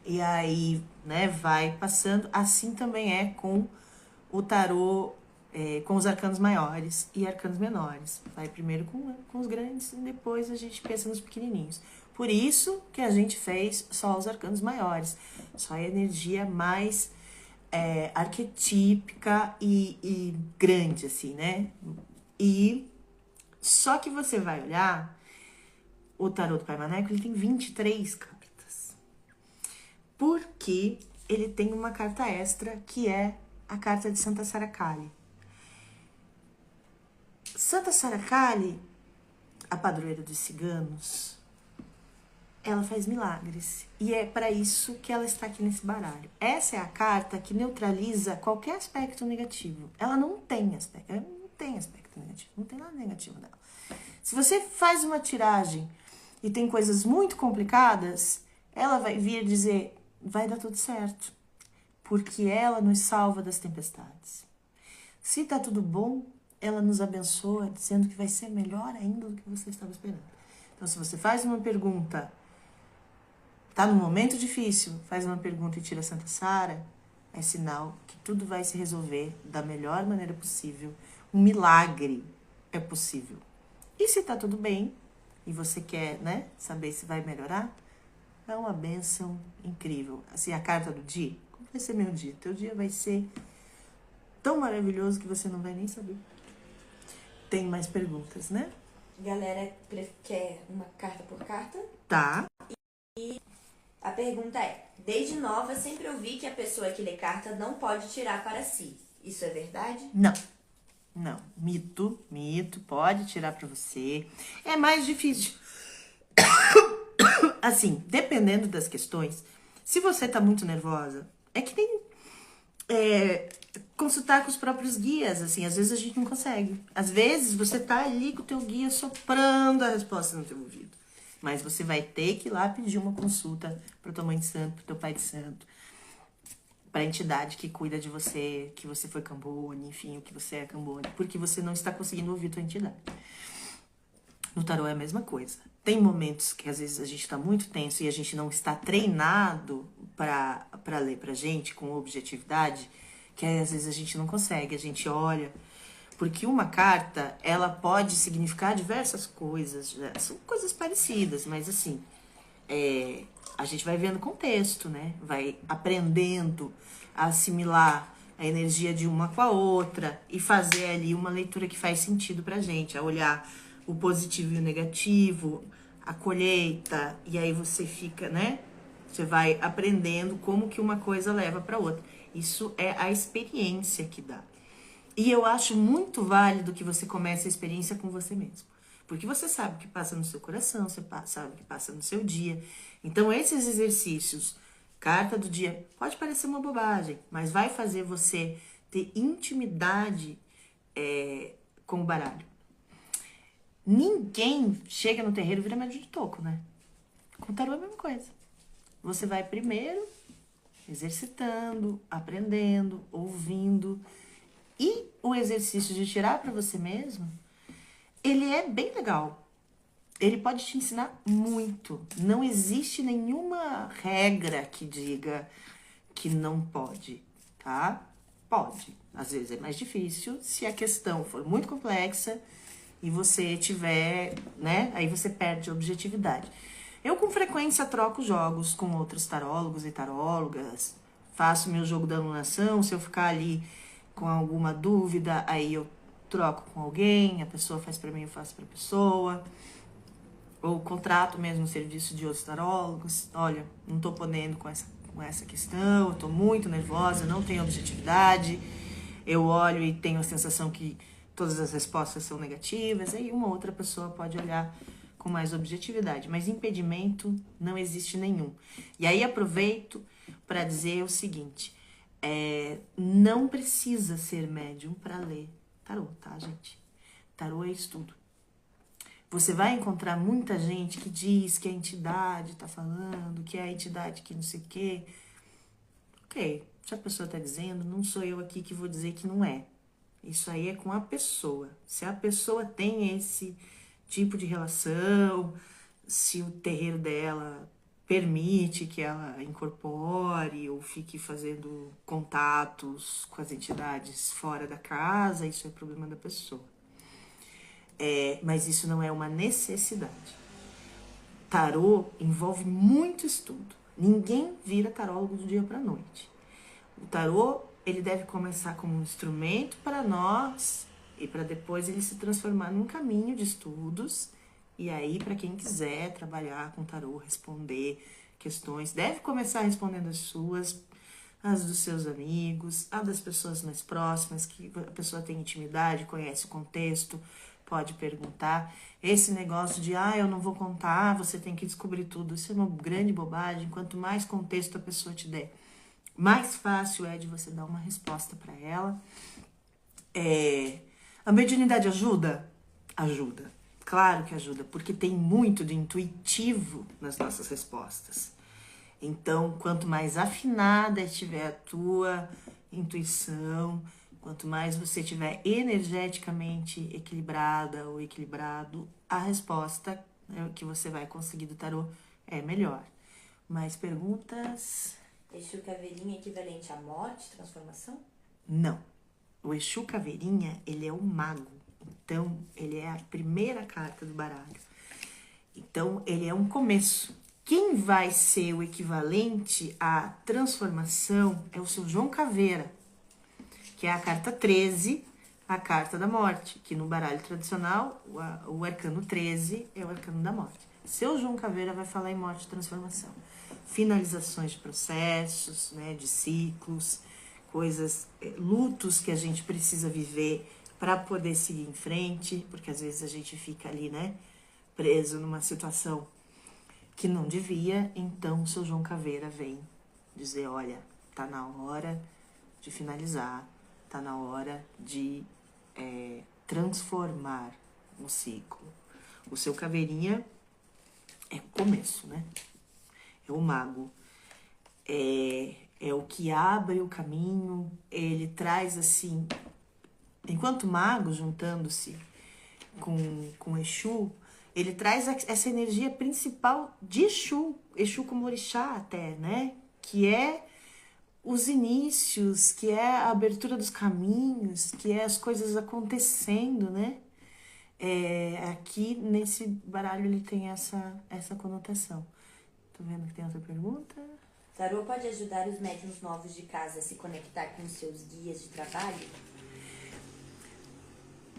e aí, né, vai passando. Assim também é com o tarô, com os arcanos maiores e arcanos menores. Vai primeiro com os grandes e depois a gente pensa nos pequenininhos. Por isso que a gente fez só os arcanos maiores, só a energia mais arquetípica e grande, assim, né? E só que você vai olhar o tarô do Pai Maneco, ele tem 23 cartas. Porque ele tem uma carta extra, que é a carta de Santa Sara Kali. Santa Sara Kali, a padroeira dos ciganos, ela faz milagres. E é para isso que ela está aqui nesse baralho. Essa é a carta que neutraliza qualquer aspecto negativo. Ela não tem aspecto negativo. Não tem nada negativo nela. Se você faz uma tiragem e tem coisas muito complicadas, ela vai vir dizer, vai dar tudo certo. Porque ela nos salva das tempestades. Se tá tudo bom, ela nos abençoa, dizendo que vai ser melhor ainda do que você estava esperando. Então, se você faz uma pergunta, tá num momento difícil, faz uma pergunta e tira Santa Sara, é sinal que tudo vai se resolver da melhor maneira possível. Um milagre é possível. E se tá tudo bem, e você quer, né, saber se vai melhorar, é uma bênção incrível. Assim, a carta do dia, como vai ser meu dia? Teu dia vai ser tão maravilhoso que você não vai nem saber. Tem mais perguntas, né? Galera, quer uma carta por carta? Tá. E a pergunta é, desde nova sempre ouvi que a pessoa que lê carta não pode tirar para si. Isso é verdade? Não. Mito, pode tirar pra você. É mais difícil. Assim, dependendo das questões, se você tá muito nervosa, é que nem consultar com os próprios guias, assim, às vezes a gente não consegue. Às vezes você tá ali com o teu guia soprando a resposta no teu ouvido. Mas você vai ter que ir lá pedir uma consulta pra tua mãe de santo, pro teu pai de santo, pra entidade que cuida de você, que você foi Cambone, enfim, o que você é Cambone, porque você não está conseguindo ouvir tua entidade. No tarô é a mesma coisa. Tem momentos que às vezes a gente está muito tenso e a gente não está treinado para ler pra gente com objetividade, que aí, às vezes a gente não consegue, a gente olha. Porque uma carta, ela pode significar diversas coisas, são coisas parecidas, mas assim, a gente vai vendo contexto, né? Vai aprendendo a assimilar a energia de uma com a outra e fazer ali uma leitura que faz sentido pra gente, a olhar o positivo e o negativo, a colheita, e aí você fica, né? Você vai aprendendo como que uma coisa leva para outra. Isso é a experiência que dá. E eu acho muito válido que você comece a experiência com você mesmo. Porque você sabe o que passa no seu coração, você sabe o que passa no seu dia. Então, esses exercícios, carta do dia, pode parecer uma bobagem, mas vai fazer você ter intimidade com o baralho. Ninguém chega no terreiro e vira médium de toco, né? Com o tarô é a mesma coisa. Você vai primeiro exercitando, aprendendo, ouvindo. E o exercício de tirar para você mesmo, ele é bem legal. Ele pode te ensinar muito. Não existe nenhuma regra que diga que não pode, tá? Pode. Às vezes é mais difícil se a questão for muito complexa e você tiver, né? Aí você perde a objetividade. Eu, com frequência, troco jogos com outros tarólogos e tarólogas. Faço meu jogo da alunação. Se eu ficar ali com alguma dúvida, aí eu troco com alguém. A pessoa faz pra mim, eu faço pra pessoa. ou contrato mesmo o serviço de outros tarólogos. Olha, não tô podendo com essa questão, eu tô muito nervosa, não tenho objetividade. Eu olho e tenho a sensação que todas as respostas são negativas. Aí uma outra pessoa pode olhar com mais objetividade, mas impedimento não existe nenhum. E aí aproveito para dizer o seguinte: não precisa ser médium para ler tarô, tá, gente? Tarô é estudo. Você vai encontrar muita gente que diz que a entidade tá falando, que é a entidade que não sei o quê. Ok, se a pessoa tá dizendo, não sou eu aqui que vou dizer que não é. Isso aí é com a pessoa. Se a pessoa tem esse tipo de relação, se o terreiro dela permite que ela incorpore ou fique fazendo contatos com as entidades fora da casa, isso é problema da pessoa. Mas isso não é uma necessidade. Tarô envolve muito estudo. Ninguém vira tarólogo do dia para a noite. O tarô, ele deve começar como um instrumento para nós e para depois ele se transformar num caminho de estudos. E aí, para quem quiser trabalhar com tarô, responder questões, deve começar respondendo as suas, as dos seus amigos, as das pessoas mais próximas, que a pessoa tem intimidade, conhece o contexto, pode perguntar. Esse negócio de, eu não vou contar, você tem que descobrir tudo, isso é uma grande bobagem. Quanto mais contexto a pessoa te der, mais fácil é de você dar uma resposta para ela. A mediunidade ajuda? Ajuda. Claro que ajuda, porque tem muito de intuitivo nas nossas respostas. Então, quanto mais afinada estiver a tua intuição, quanto mais você estiver energeticamente equilibrada ou equilibrado, a resposta que você vai conseguir do tarô é melhor. Mais perguntas? Exu Caveirinha é equivalente à morte, transformação? Não. O Exu Caveirinha, ele é um mago. Então, ele é a primeira carta do baralho. Então, ele é um começo. Quem vai ser o equivalente à transformação é o seu João Caveira, que é a carta 13, a carta da morte, que no baralho tradicional, o arcano 13 é o arcano da morte. Seu João Caveira vai falar em morte e transformação. Finalizações de processos, né, de ciclos, coisas, lutos que a gente precisa viver para poder seguir em frente, porque às vezes a gente fica ali, né, preso numa situação que não devia. Então, o seu João Caveira vem dizer, olha, tá na hora de finalizar, tá na hora de transformar um ciclo. O seu Caveirinha é o começo, né? É o mago. É o que abre o caminho, ele traz assim, enquanto mago, juntando-se com Exu, ele traz essa energia principal de Exu como orixá até, né? Que é os inícios, que é a abertura dos caminhos, que é as coisas acontecendo, né? Aqui nesse baralho ele tem essa conotação. Tô vendo que tem outra pergunta. Tarô pode ajudar os médiuns novos de casa a se conectar com os seus guias de trabalho?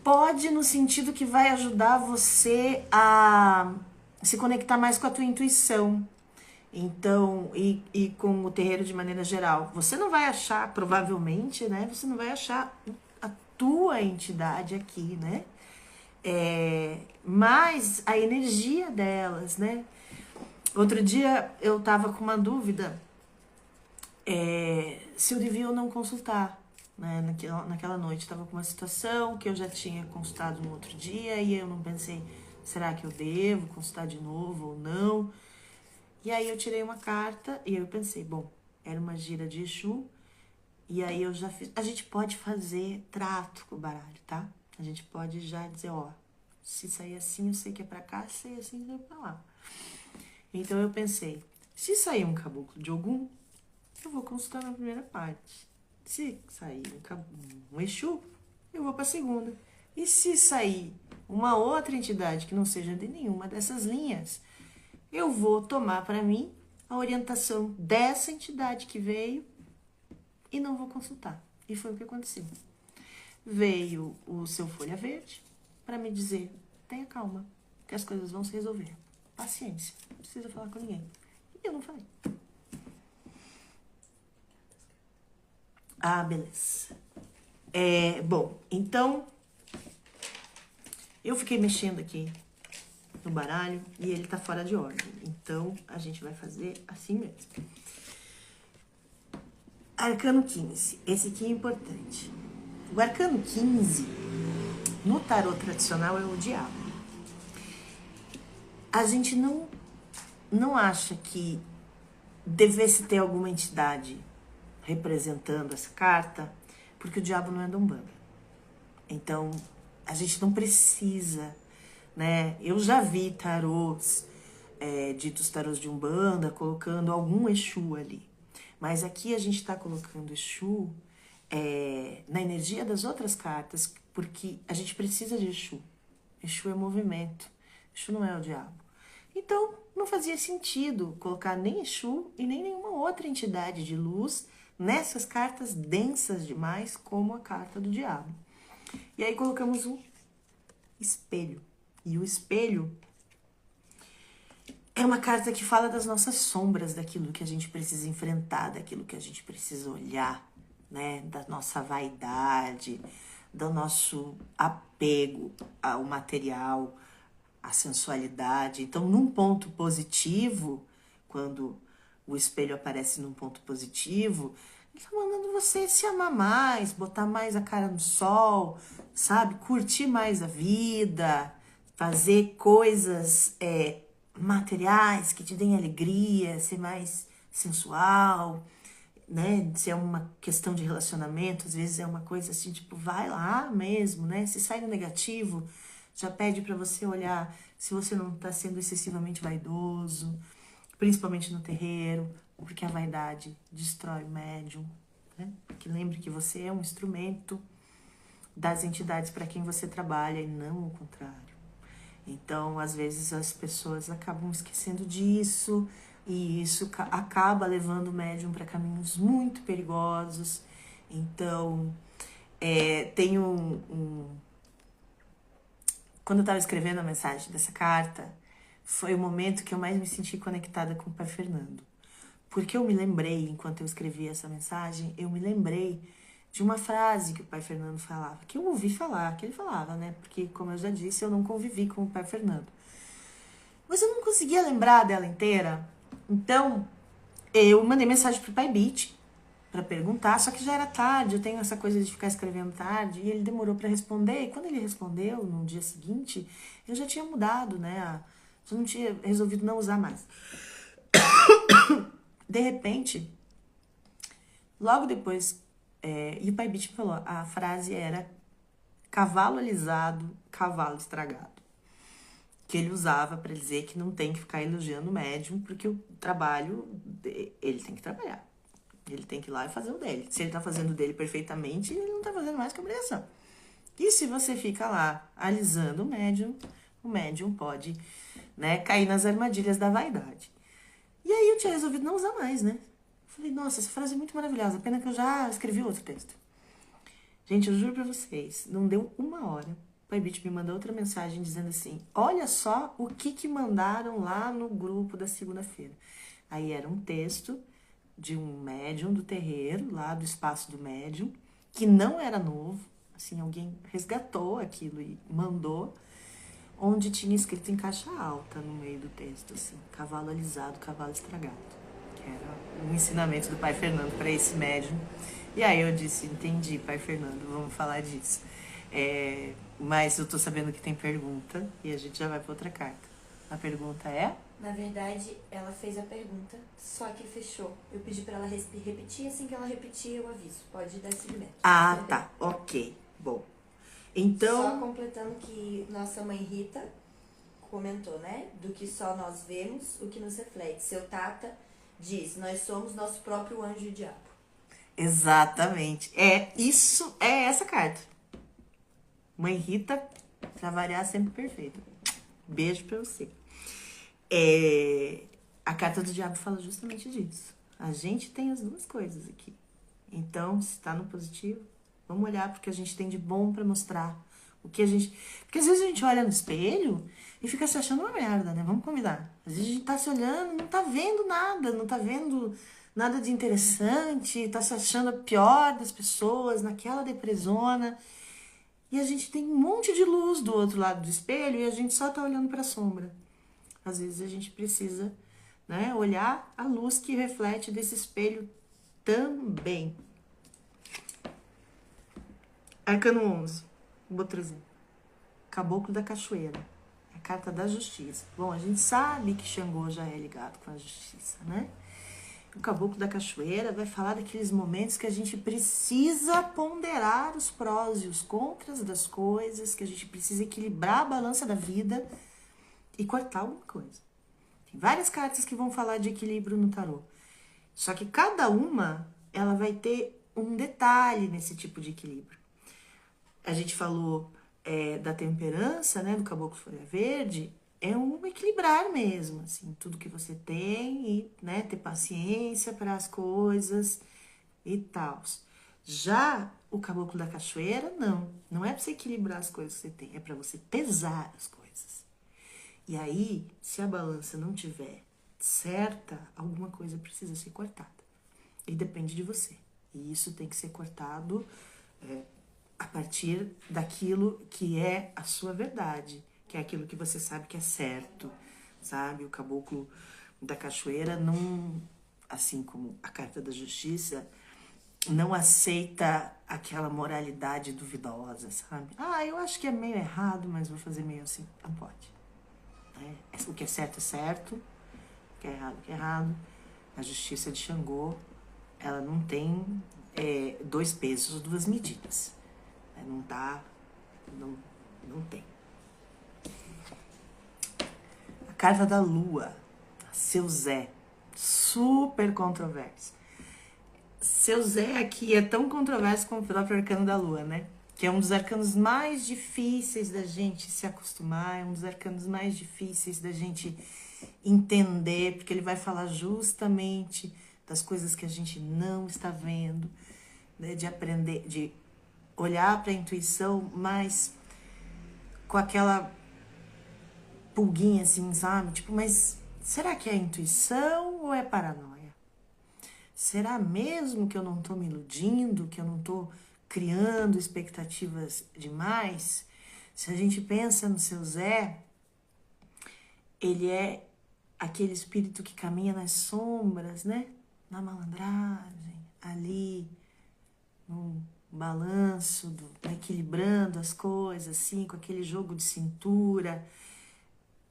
Pode, no sentido que vai ajudar você a se conectar mais com a tua intuição. Então, e com o terreiro de maneira geral. Você não vai achar, provavelmente, né? Você não vai achar a tua entidade aqui, né? Mas a energia delas, né? Outro dia eu tava com uma dúvida se eu devia ou não consultar, né? Naquela noite estava com uma situação que eu já tinha consultado no outro dia e eu não pensei, será que eu devo consultar de novo ou não? E aí eu tirei uma carta e eu pensei, bom, era uma gira de Exu, e aí eu já fiz. A gente pode fazer trato com o baralho, tá? A gente pode já dizer, ó, se sair assim eu sei que é pra cá, se sair assim eu é pra lá. Então eu pensei, se sair um caboclo de Ogum, eu vou consultar na primeira parte. Se sair um Exu, eu vou pra segunda. E se sair uma outra entidade que não seja de nenhuma dessas linhas, eu vou tomar para mim a orientação dessa entidade que veio e não vou consultar. E foi o que aconteceu. Veio o seu folha verde para me dizer, tenha calma, que as coisas vão se resolver. paciência. Não precisa falar com ninguém. E eu não falei. Ah, beleza. Bom, então eu fiquei mexendo aqui no baralho e ele tá fora de ordem. Então a gente vai fazer assim mesmo. Arcano 15. Esse aqui é importante. O arcano 15, no tarô tradicional, é o diabo. A gente não acha que devesse ter alguma entidade representando essa carta, porque o diabo não é da Umbanda. Então, a gente não precisa, né? Eu já vi tarôs, ditos tarôs de Umbanda, colocando algum Exu ali. Mas aqui a gente está colocando Exu na energia das outras cartas, porque a gente precisa de Exu. Exu é movimento. Exu não é o diabo. Então, não fazia sentido colocar nem Exu e nem nenhuma outra entidade de luz nessas cartas densas demais, como a carta do diabo. E aí colocamos o espelho. E o espelho é uma carta que fala das nossas sombras, daquilo que a gente precisa enfrentar, daquilo que a gente precisa olhar, né? Da nossa vaidade, do nosso apego ao material, à sensualidade. Então, num ponto positivo, quando o espelho aparece num ponto positivo, ele tá mandando você se amar mais, botar mais a cara no sol, sabe? Curtir mais a vida, fazer coisas materiais que te deem alegria, ser mais sensual, né? Se é uma questão de relacionamento, às vezes é uma coisa assim, tipo, vai lá mesmo, né? Se sai no negativo, já pede para você olhar se você não tá sendo excessivamente vaidoso, principalmente no terreiro, porque a vaidade destrói o médium, né? Que lembre que você é um instrumento das entidades para quem você trabalha e não o contrário. Então, às vezes, as pessoas acabam esquecendo disso e isso acaba levando o médium para caminhos muito perigosos. Então, tem Quando eu estava escrevendo a mensagem dessa carta, foi o momento que eu mais me senti conectada com o Pai Fernando. Porque eu me lembrei, enquanto eu escrevi essa mensagem, eu me lembrei de uma frase que o Pai Fernando falava, que eu ouvi falar, que ele falava, né? Porque, como eu já disse, eu não convivi com o Pai Fernando. Mas eu não conseguia lembrar dela inteira. Então, eu mandei mensagem pro Pai Beat para perguntar, só que já era tarde, eu tenho essa coisa de ficar escrevendo tarde, e ele demorou para responder, e quando ele respondeu, no dia seguinte, eu já tinha mudado, né? Eu não tinha resolvido não usar mais. De repente, logo depois, e o Pai Beat falou, a frase era cavalo alisado, cavalo estragado. Que ele usava para dizer que não tem que ficar elogiando o médium, porque o trabalho, ele tem que trabalhar. Ele tem que ir lá e fazer o dele. Se ele tá fazendo o dele perfeitamente, ele não tá fazendo mais que obrigação. E se você fica lá alisando o médium pode, né, cair nas armadilhas da vaidade. E aí eu tinha resolvido não usar mais, né? Falei, nossa, essa frase é muito maravilhosa, pena que eu já escrevi outro texto. Gente, eu juro pra vocês, não deu uma hora. O Pai Beat me mandou outra mensagem dizendo assim, olha só o que mandaram lá no grupo da segunda-feira. Aí era um texto de um médium do terreiro, lá do espaço do médium, que não era novo, assim, alguém resgatou aquilo e mandou, onde tinha escrito em caixa alta no meio do texto, assim, cavalo alisado, cavalo estragado, que era um ensinamento do Pai Fernando para esse médium. E aí eu disse, entendi, Pai Fernando, vamos falar disso. Mas eu tô sabendo que tem pergunta e a gente já vai para outra carta. A pergunta é? Na verdade, ela fez a pergunta, só que fechou. Eu pedi pra ela repetir, assim que ela repetir, eu aviso. Pode dar seguimento. Ah, tá. Ok. Bom. Então... Só completando que nossa mãe Rita comentou, né? Do que só nós vemos, o que nos reflete. Seu Tata diz, nós somos nosso próprio anjo e diabo. Exatamente. Isso é essa carta. Mãe Rita, pra variar, sempre perfeita. Beijo pra você. A carta do diabo fala justamente disso. A gente tem as duas coisas aqui. Então, se tá no positivo, vamos olhar porque a gente tem de bom para mostrar O que a gente... Porque às vezes a gente olha no espelho e fica se achando uma merda, né? Vamos combinar. Às vezes a gente tá se olhando, não tá vendo nada, não tá vendo nada de interessante, tá se achando a pior das pessoas, naquela depressona. E a gente tem um monte de luz do outro lado do espelho e a gente só tá olhando pra sombra. Às vezes a gente precisa, né, olhar a luz que reflete desse espelho também. Arcano 11, vou trazer. Caboclo da Cachoeira, a carta da justiça. Bom, a gente sabe que Xangô já é ligado com a justiça, né? O Caboclo da Cachoeira vai falar daqueles momentos que a gente precisa ponderar os prós e os contras das coisas, que a gente precisa equilibrar a balança da vida e cortar alguma coisa. Tem várias cartas que vão falar de equilíbrio no tarô. Só que cada uma, ela vai ter um detalhe nesse tipo de equilíbrio. A gente falou da temperança, né, do Caboclo Folha Verde, é um equilibrar mesmo, assim, tudo que você tem e, né, ter paciência para as coisas e tal. Já o Caboclo da Cachoeira, não é para você equilibrar as coisas que você tem, é para você pesar as coisas. E aí, se a balança não tiver certa, alguma coisa precisa ser cortada. E depende de você. E isso tem que ser cortado a partir daquilo que é a sua verdade, que é aquilo que você sabe que é certo, sabe? O Caboclo da Cachoeira não, assim como a Carta da Justiça, não aceita aquela moralidade duvidosa, sabe? Ah, eu acho que é meio errado, mas vou fazer meio assim. Não pode. Né? O que é certo, o que é errado. A Justiça de Xangô, ela não tem dois pesos, duas medidas. Não dá, não tem. A carta da Lua, seu Zé, super controverso. Seu Zé aqui é tão controverso como o próprio arcano da Lua, né? Que é um dos arcanos mais difíceis da gente se acostumar, é um dos arcanos mais difíceis da gente entender, porque ele vai falar justamente das coisas que a gente não está vendo, né? De aprender, de olhar para a intuição, mas com aquela pulguinha assim, sabe? Tipo, mas será que é intuição ou é paranoia? Será mesmo que eu não tô me iludindo, que eu não tô criando expectativas demais? Se a gente pensa no seu Zé, ele é aquele espírito que caminha nas sombras, né? Na malandragem, ali, no balanço, equilibrando as coisas, assim, com aquele jogo de cintura.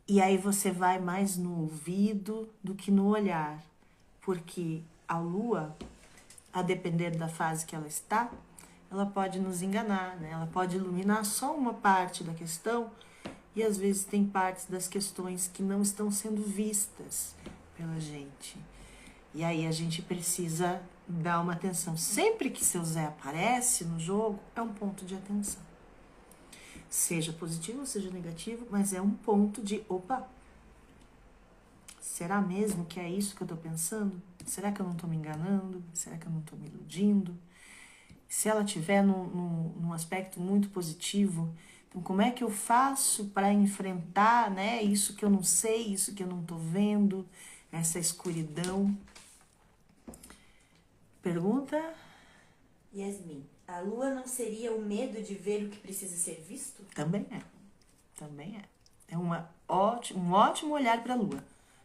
E aí você vai mais no ouvido do que no olhar, porque a lua, a depender da fase que ela está, ela pode nos enganar, né? Ela pode iluminar só uma parte da questão e às vezes tem partes das questões que não estão sendo vistas pela gente. E aí a gente precisa dar uma atenção. Sempre que seu Zé aparece no jogo, é um ponto de atenção. Seja positivo ou seja negativo, mas é um ponto de, opa, será mesmo que é isso que eu tô pensando? Será que eu não tô me enganando? Será que eu não tô me iludindo? Se ela estiver num aspecto muito positivo, então como é que eu faço para enfrentar, né, isso que eu não sei, isso que eu não tô vendo, essa escuridão? Pergunta? Yasmin, a lua não seria o medo de ver o que precisa ser visto? Também é. Também é. É um ótimo olhar para a lua.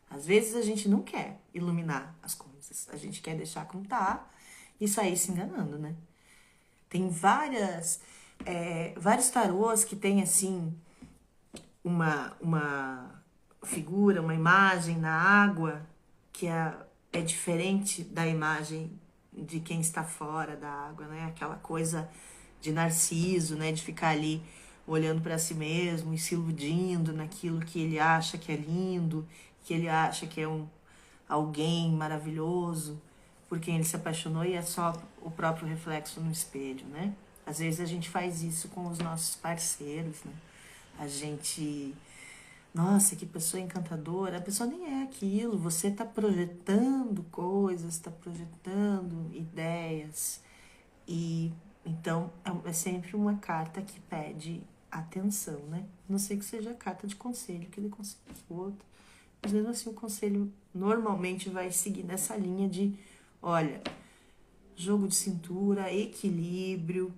Às vezes a gente não quer iluminar as coisas. A gente quer deixar como tá e sair se enganando, né? Tem vários tarôs que tem, assim, uma figura, uma imagem na água que é diferente da imagem de quem está fora da água, né? Aquela coisa de Narciso, né? De ficar ali olhando para si mesmo e se iludindo naquilo que ele acha que é lindo, que ele acha que é alguém maravilhoso, por quem ele se apaixonou e é só o próprio reflexo no espelho, né? Às vezes a gente faz isso com os nossos parceiros, né? A gente... Nossa, que pessoa encantadora. A pessoa nem é aquilo. Você está projetando coisas, está projetando ideias. E então é sempre uma carta que pede atenção, né? Não sei que seja a carta de conselho, que ele conselha o outro. Mas mesmo assim, o conselho normalmente vai seguir nessa linha de, olha, jogo de cintura, equilíbrio,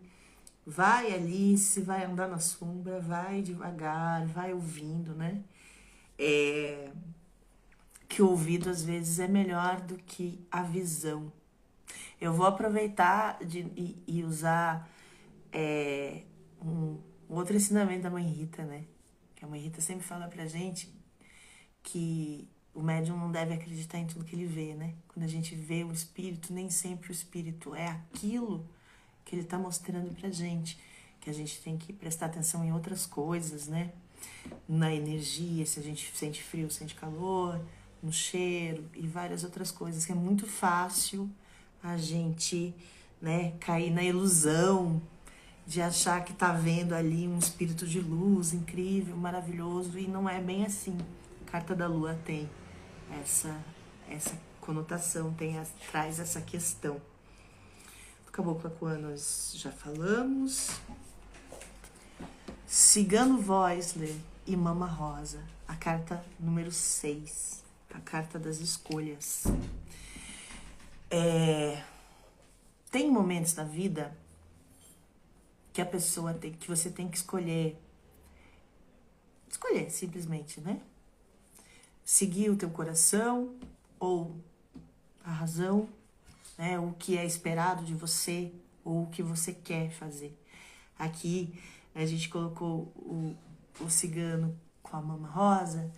vai ali, se vai andar na sombra, vai devagar, vai ouvindo, né? Que o ouvido às vezes é melhor do que a visão. Eu vou aproveitar e usar um outro ensinamento da Mãe Rita, né? Que a Mãe Rita sempre fala pra gente que o médium não deve acreditar em tudo que ele vê, né? Quando a gente vê o espírito, nem sempre o espírito é aquilo que ele tá mostrando pra gente. Que a gente tem que prestar atenção em outras coisas, né? Na energia, se a gente sente frio, sente calor, no cheiro e várias outras coisas, que é muito fácil a gente, né, cair na ilusão de achar que tá vendo ali um espírito de luz incrível, maravilhoso, e não é bem assim. A carta da lua tem essa conotação, traz essa questão. Do caboclo aquano nós já falamos. Cigano Voisler e Mama Rosa, a carta número 6, a carta das escolhas. Tem momentos na vida que a pessoa que você tem que escolher simplesmente, né? Seguir o teu coração ou a razão, né? O que é esperado de você ou o que você quer fazer. Aqui a gente colocou o cigano com a Mama Rosa,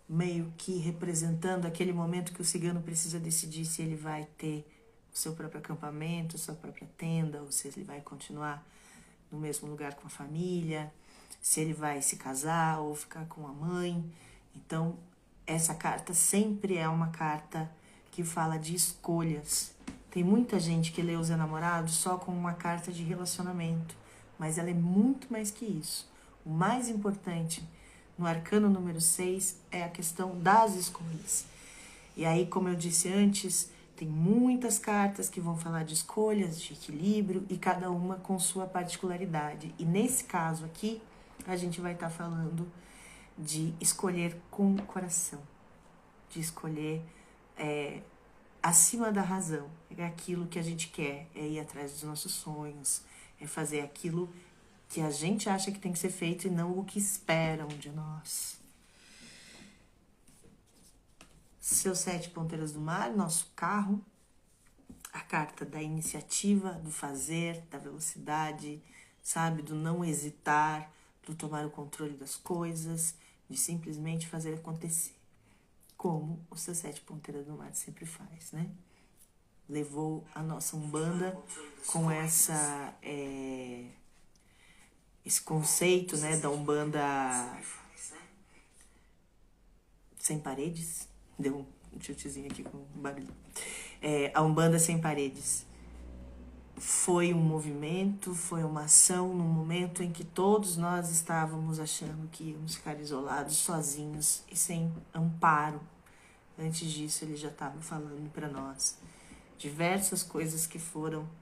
meio que representando aquele momento que o cigano precisa decidir se ele vai ter o seu próprio acampamento, sua própria tenda, ou se ele vai continuar no mesmo lugar com a família, se ele vai se casar ou ficar com a mãe. Então, essa carta sempre é uma carta que fala de escolhas. Tem muita gente que lê os enamorados só como uma carta de relacionamento, mas ela é muito mais que isso. O mais importante no arcano número 6 é a questão das escolhas. E aí, como eu disse antes, tem muitas cartas que vão falar de escolhas, de equilíbrio, e cada uma com sua particularidade. E nesse caso aqui, a gente vai estar falando de escolher com o coração, de escolher acima da razão. É aquilo que a gente quer, é ir atrás dos nossos sonhos, é fazer aquilo que a gente acha que tem que ser feito e não o que esperam de nós. Seus 7 ponteiras do mar, nosso carro, a carta da iniciativa, do fazer, da velocidade, sabe, do não hesitar, do tomar o controle das coisas, de simplesmente fazer acontecer, como o seu 7 ponteiras do mar sempre faz, né? Levou a nossa Umbanda com esse conceito, né, da Umbanda sem paredes. Deu um chutezinho aqui com barulho. A Umbanda sem paredes foi um movimento, foi uma ação no momento em que todos nós estávamos achando que íamos ficar isolados, sozinhos e sem amparo. Antes disso, ele já estava falando para nós diversas coisas que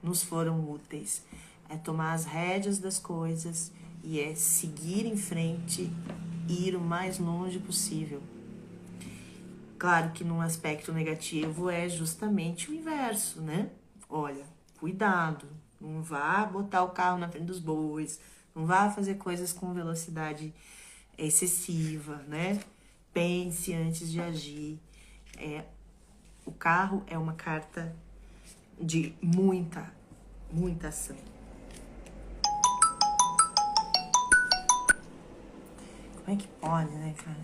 nos foram úteis. É tomar as rédeas das coisas e é seguir em frente e ir o mais longe possível. Claro que num aspecto negativo é justamente o inverso, né? Olha, cuidado, não vá botar o carro na frente dos bois, não vá fazer coisas com velocidade excessiva, né? Pense antes de agir. O carro é uma carta de muita ação. Como é que pode, né, cara?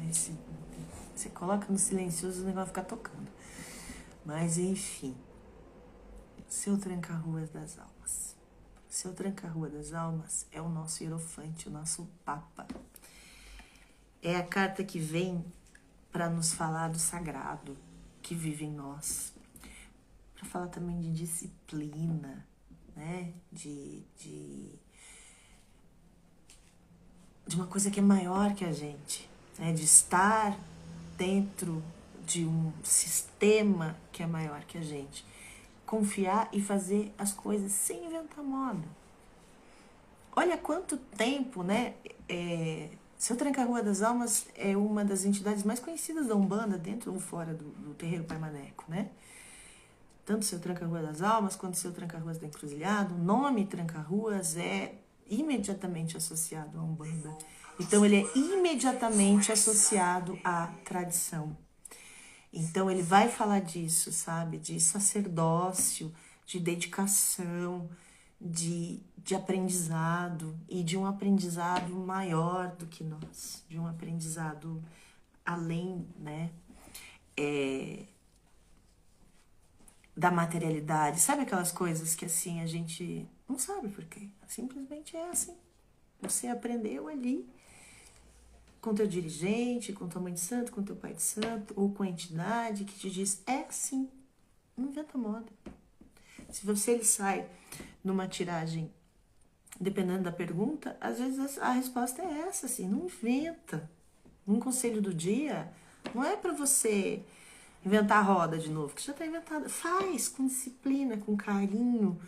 Você coloca no silencioso, o negócio fica tocando. Mas, enfim. Seu tranca-ruas das almas. Seu tranca-rua das almas é o nosso hierofante, o nosso papa. É a carta que vem para nos falar do sagrado que vive em nós. Para falar também de disciplina, né? De uma coisa que é maior que a gente, né? De estar dentro de um sistema que é maior que a gente. Confiar e fazer as coisas sem inventar moda. olha quanto tempo, né? Seu Tranca-Rua das Almas é uma das entidades mais conhecidas da Umbanda, dentro ou fora do terreiro Pai Maneco, né? Tanto Seu Tranca-Rua das Almas quanto Seu Tranca-Ruas da Encruzilhada, o nome Tranca-Ruas é imediatamente associado à Umbanda. Então, ele é imediatamente associado à tradição. Então, ele vai falar disso, sabe? De sacerdócio, de dedicação, de aprendizado e de um aprendizado maior do que nós, de um aprendizado além, né? Da materialidade. Sabe aquelas coisas que assim a gente não sabe por quê? Simplesmente é assim. Você aprendeu ali com teu dirigente, com tua mãe de santo, com teu pai de santo, ou com a entidade que te diz, é assim, não inventa moda. Se ele sai numa tiragem, dependendo da pergunta, às vezes a resposta é essa, assim, não inventa. Um conselho do dia não é para você inventar a roda de novo, que já está inventada. Faz com disciplina, com carinho,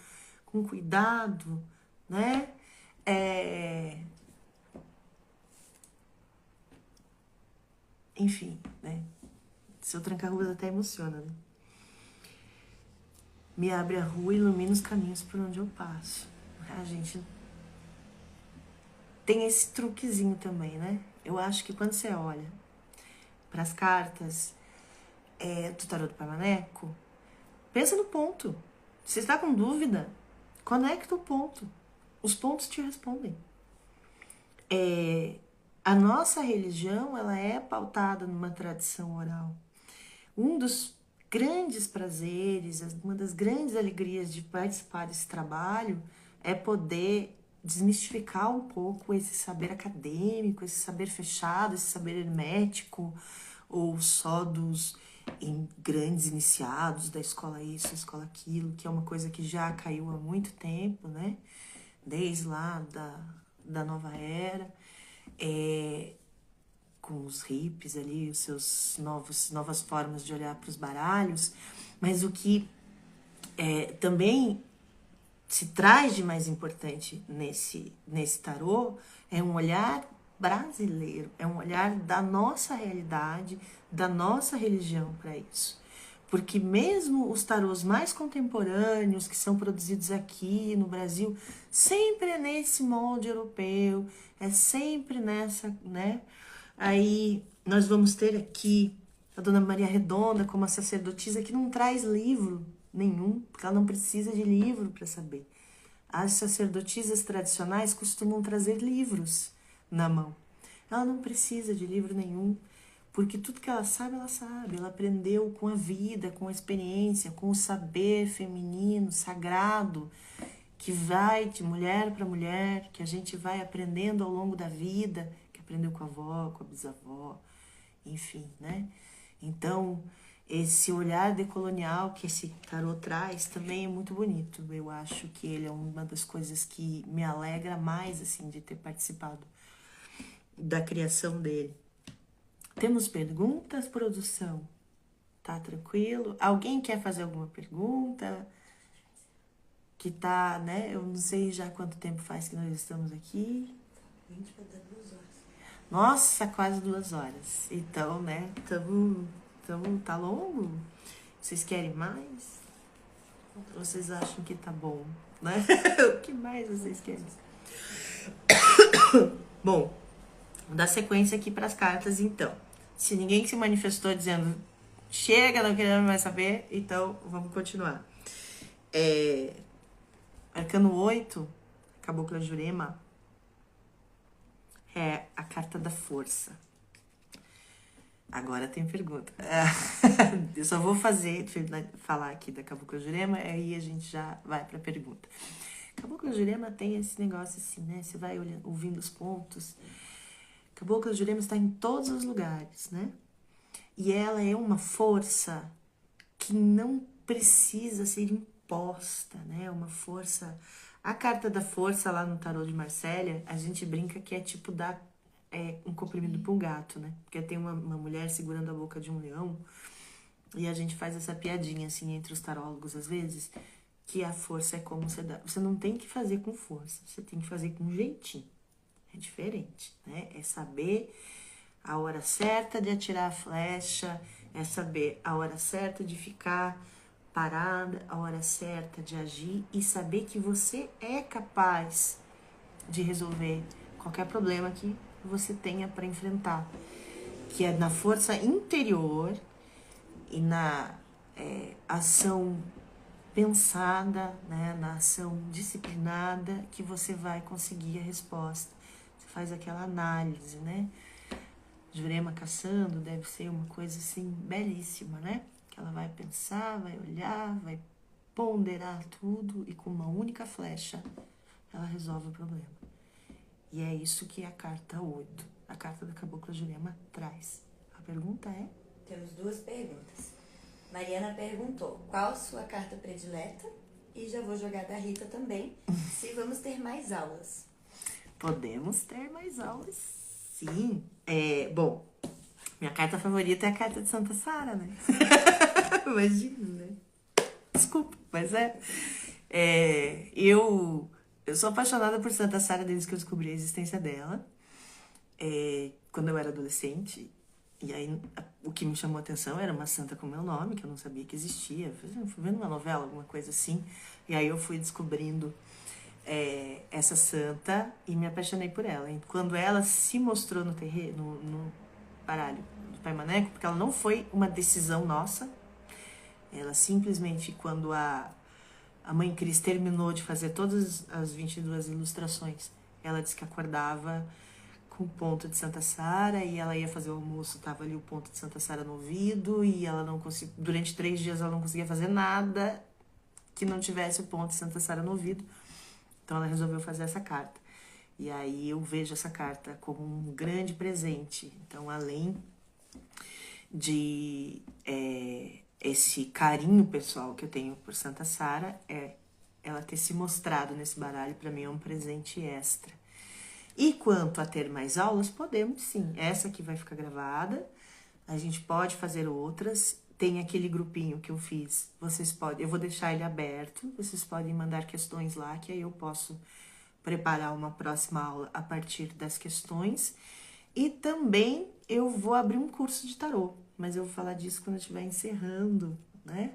com cuidado, né? Enfim, né? Seu Tranca-Ruas até emociona, né? Me abre a rua e ilumina os caminhos por onde eu passo. A gente tem esse truquezinho também, né? Eu acho que quando você olha para as cartas do tarô do Pai Maneco, pensa no ponto. Se você está com dúvida, conecta o ponto. Os pontos te respondem. A nossa religião, ela é pautada numa tradição oral. Um dos grandes prazeres, uma das grandes alegrias de participar desse trabalho é poder desmistificar um pouco esse saber acadêmico, esse saber fechado, esse saber hermético, ou só dos grandes iniciados da escola isso, da escola aquilo, que é uma coisa que já caiu há muito tempo, né? Desde lá da nova era, com os hippies ali, os seus novas formas de olhar para os baralhos, mas o que também se traz de mais importante nesse tarô é um olhar brasileiro, é um olhar da nossa realidade, da nossa religião para isso. Porque mesmo os tarôs mais contemporâneos, que são produzidos aqui no Brasil, sempre é nesse molde europeu, é sempre nessa, né? Aí nós vamos ter aqui a Dona Maria Redonda como a sacerdotisa que não traz livro nenhum, porque ela não precisa de livro para saber. As sacerdotisas tradicionais costumam trazer livros na mão. Ela não precisa de livro nenhum, porque tudo que ela sabe, ela sabe. Ela aprendeu com a vida, com a experiência, com o saber feminino, sagrado, que vai de mulher para mulher, que a gente vai aprendendo ao longo da vida, que aprendeu com a avó, com a bisavó, enfim, né? Então, esse olhar decolonial que esse tarô traz também é muito bonito. Eu acho que ele é uma das coisas que me alegra mais, assim, de ter participado da criação dele. Temos perguntas, produção? Tá tranquilo? Alguém quer fazer alguma pergunta? Que tá, né? Eu não sei já quanto tempo faz que nós estamos aqui. 20 para dar 2 horas. Nossa, quase 2 horas. Então, né? Tá longo? Vocês querem mais? Ou vocês acham que tá bom, né? O que mais vocês querem? Bom, vou dar sequência aqui para as cartas, então. Se ninguém se manifestou dizendo chega, não querendo mais saber, então vamos continuar. Arcano 8, Cabocla Jurema, é a carta da força. Agora tem pergunta. Eu só vou falar aqui da Cabocla Jurema, aí a gente já vai pra pergunta. Cabocla Jurema tem esse negócio assim, né? Você vai ouvindo os pontos. Cabocla Jurema está em todos os lugares, né? E ela é uma força que não precisa ser imposta, né? Uma força... A carta da força lá no tarô de Marsella, a gente brinca que é tipo dar um comprimido para um gato, né? Porque tem uma mulher segurando a boca de um leão e a gente faz essa piadinha, assim, entre os tarólogos, às vezes, que a força é como você dá. Você não tem que fazer com força, você tem que fazer com jeitinho. É diferente, né? É saber a hora certa de atirar a flecha, é saber a hora certa de ficar parada, a hora certa de agir e saber que você é capaz de resolver qualquer problema que você tenha para enfrentar, que é na força interior e na ação pensada, né, na ação disciplinada que você vai conseguir a resposta. Você faz aquela análise, né? Jurema caçando deve ser uma coisa assim belíssima, né? Que ela vai pensar, vai olhar, vai ponderar tudo e com uma única flecha ela resolve o problema. E é isso que a carta 8, a carta da Cabocla Jurema, traz. A pergunta é? Temos 2 perguntas. Mariana perguntou qual sua carta predileta e já vou jogar da Rita também, se vamos ter mais aulas. Podemos ter mais aulas, sim. Bom, minha carta favorita é a carta de Santa Sara, né? Imagina, né? Desculpa, mas eu sou apaixonada por Santa Sara desde que eu descobri a existência dela. Quando eu era adolescente. E aí, o que me chamou a atenção era uma santa com meu nome, que eu não sabia que existia. Fui vendo uma novela, alguma coisa assim. E aí eu fui descobrindo essa santa e me apaixonei por ela. E quando ela se mostrou no terreiro, no baralho do Pai Maneco, porque ela não foi uma decisão nossa. Ela simplesmente, quando a Mãe Cris terminou de fazer todas as 22 ilustrações, ela disse que acordava com o ponto de Santa Sara e ela ia fazer o almoço, tava ali o ponto de Santa Sara no ouvido e ela não conseguia, durante 3 dias ela não conseguia fazer nada que não tivesse o ponto de Santa Sara no ouvido. Então ela resolveu fazer essa carta. E aí eu vejo essa carta como um grande presente. Então, além de esse carinho pessoal que eu tenho por Santa Sara, ela ter se mostrado nesse baralho para mim é um presente extra. E quanto a ter mais aulas, podemos sim. Essa aqui vai ficar gravada. A gente pode fazer outras. Tem aquele grupinho que eu fiz. Vocês podem, eu vou deixar ele aberto. Vocês podem mandar questões lá, que aí eu posso preparar uma próxima aula a partir das questões. E também eu vou abrir um curso de tarô, mas eu vou falar disso quando eu estiver encerrando, né?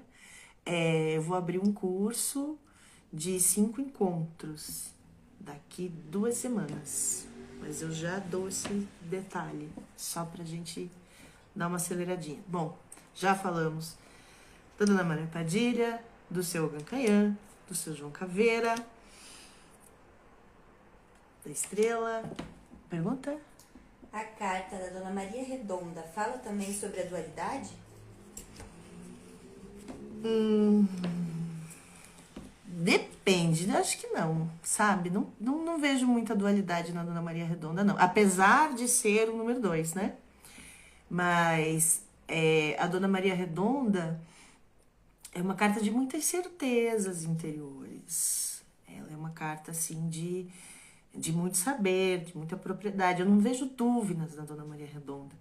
Eu vou abrir um curso de 5 encontros daqui 2 semanas, mas eu já dou esse detalhe, só pra gente dar uma aceleradinha. Bom, já falamos da Dona Maria Padilha, do seu Gancanhã, do seu João Caveira, da Estrela. Pergunta? A carta da Dona Maria Redonda fala também sobre a dualidade? Depende, eu acho que não, sabe? Não vejo muita dualidade na Dona Maria Redonda, não. Apesar de ser o número 2, né? Mas a Dona Maria Redonda é uma carta de muitas certezas interiores. Ela é uma carta, assim, de muito saber, de muita propriedade. Eu não vejo dúvidas na Dona Maria Redonda.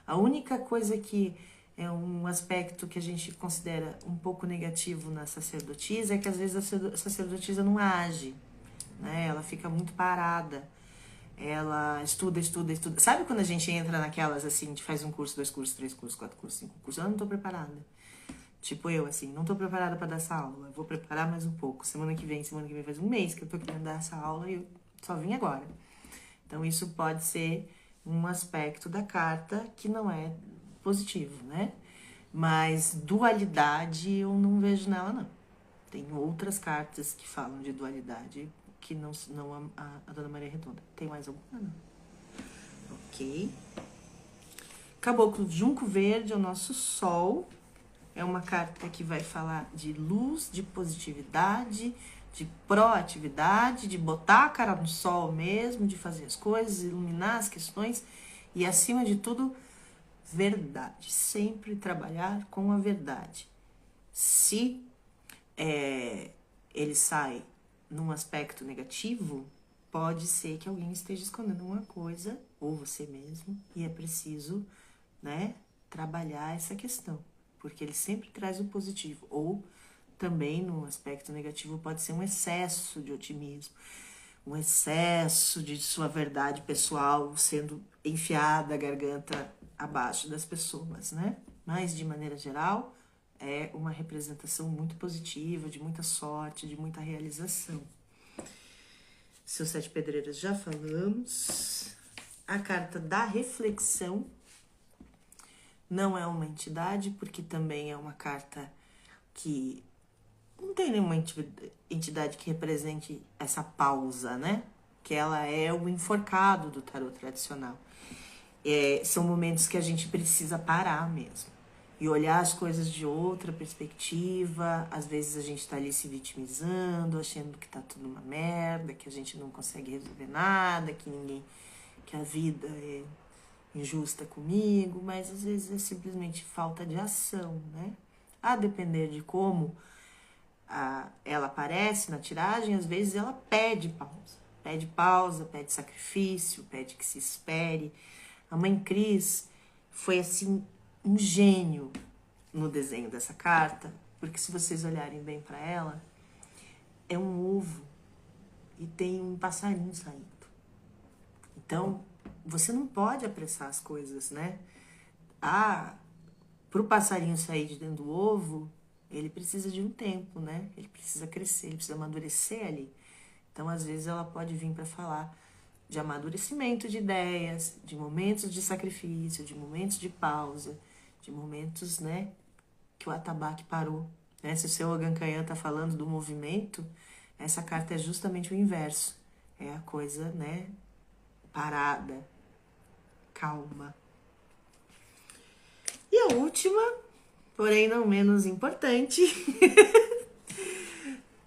A única coisa que é um aspecto que a gente considera um pouco negativo na sacerdotisa é que às vezes a sacerdotisa não age, né? Ela fica muito parada. Ela estuda. Sabe quando a gente entra naquelas assim, de faz um curso, 2 cursos, 3 cursos, 4 cursos, 5 cursos? Eu não tô preparada. Tipo eu, assim, não tô preparada para dar essa aula. Eu vou preparar mais um pouco. Semana que vem faz um mês que eu tô querendo dar essa aula e eu só vim agora. Então isso pode ser um aspecto da carta que não é positivo, né? Mas dualidade eu não vejo nela, não. Tem outras cartas que falam de dualidade que não a Dona Maria Redonda. Tem mais alguma? Não. Ok. Caboclo Junco Verde é o nosso sol. É uma carta que vai falar de luz, de positividade, de proatividade, de botar a cara no sol mesmo, de fazer as coisas, iluminar as questões e, acima de tudo, verdade. Sempre trabalhar com a verdade. Se ele sai num aspecto negativo, pode ser que alguém esteja escondendo uma coisa, ou você mesmo, e é preciso, né, trabalhar essa questão, porque ele sempre traz o positivo, ou também no aspecto negativo pode ser um excesso de otimismo, um excesso de sua verdade pessoal sendo enfiada a garganta abaixo das pessoas, né? Mas, de maneira geral, é uma representação muito positiva, de muita sorte, de muita realização. Seus 7 pedreiras já falamos. A carta da reflexão não é uma entidade, porque também é uma carta que não tem nenhuma entidade que represente essa pausa, né? Que ela é o enforcado do tarô tradicional. São momentos que a gente precisa parar mesmo e olhar as coisas de outra perspectiva. Às vezes a gente tá ali se vitimizando, achando que tá tudo uma merda, que a gente não consegue resolver nada, que a vida é injusta comigo, mas às vezes é simplesmente falta de ação, né? A depender de como ela aparece na tiragem, às vezes ela pede pausa, pede sacrifício, pede que se espere. A mãe Cris foi assim um gênio no desenho dessa carta, porque se vocês olharem bem para ela, é um ovo e tem um passarinho saindo. Então, você não pode apressar as coisas, né? Pro passarinho sair de dentro do ovo, ele precisa de um tempo, né? Ele precisa crescer, ele precisa amadurecer ali. Então, às vezes, ela pode vir para falar de amadurecimento de ideias, de momentos de sacrifício, de momentos de pausa, de momentos, né, que o atabaque parou. Né? Se o seu Ogancanhã está falando do movimento, essa carta é justamente o inverso. É a coisa, né, parada, calma. E a última, porém não menos importante,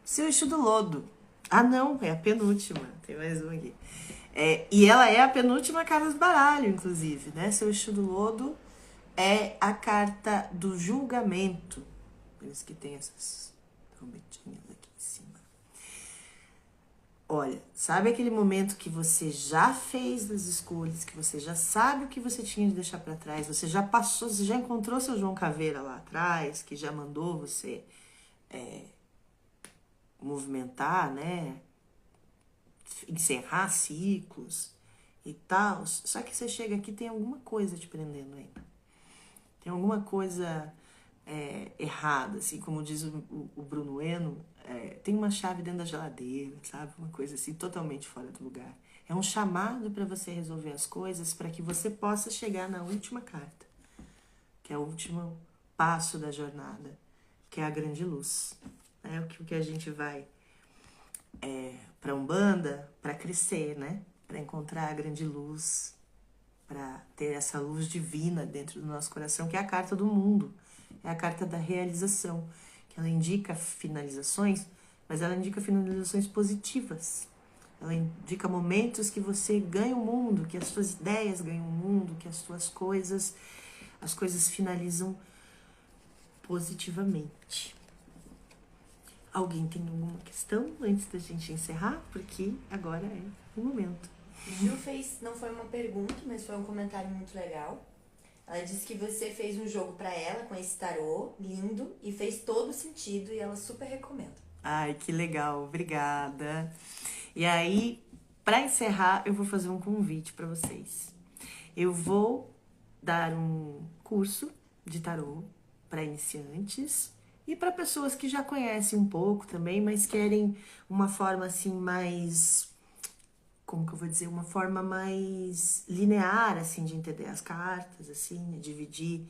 seu Exu do Lodo. Ah, não, é a penúltima. Tem mais uma aqui. E ela é a penúltima carta do baralho, inclusive, né? Seu Exu do Lodo é a carta do julgamento. Por isso que tem essas trombetinhas aqui em cima. Olha, sabe aquele momento que você já fez as escolhas, que você já sabe o que você tinha de deixar para trás, você já passou, você já encontrou seu João Caveira lá atrás, que já mandou você movimentar, né? Encerrar ciclos e tal. Só que você chega aqui, tem alguma coisa te prendendo ainda. Tem alguma coisa errada, assim, como diz o Bruno Eno, tem uma chave dentro da geladeira, sabe? Uma coisa assim, totalmente fora do lugar. É um chamado para você resolver as coisas, para que você possa chegar na última carta, que é o último passo da jornada, que é a grande luz. É o que a gente vai para Umbanda, para crescer, né? Para encontrar a grande luz, para ter essa luz divina dentro do nosso coração, que é a carta do mundo, é a carta da realização, que ela indica finalizações, mas ela indica finalizações positivas. Ela indica momentos que você ganha o mundo, que as suas ideias ganham o mundo, que as coisas finalizam positivamente. Alguém tem alguma questão antes da gente encerrar? Porque agora é o momento. Ju fez, não foi uma pergunta, mas foi um comentário muito legal. Ela disse que você fez um jogo pra ela com esse tarô, lindo, e fez todo sentido, e ela super recomenda. Ai, que legal, obrigada. E aí, pra encerrar, eu vou fazer um convite pra vocês. Eu vou dar um curso de tarô para iniciantes e para pessoas que já conhecem um pouco também, mas querem uma forma assim mais, como que eu vou dizer, uma forma mais linear assim de entender as cartas, assim, de dividir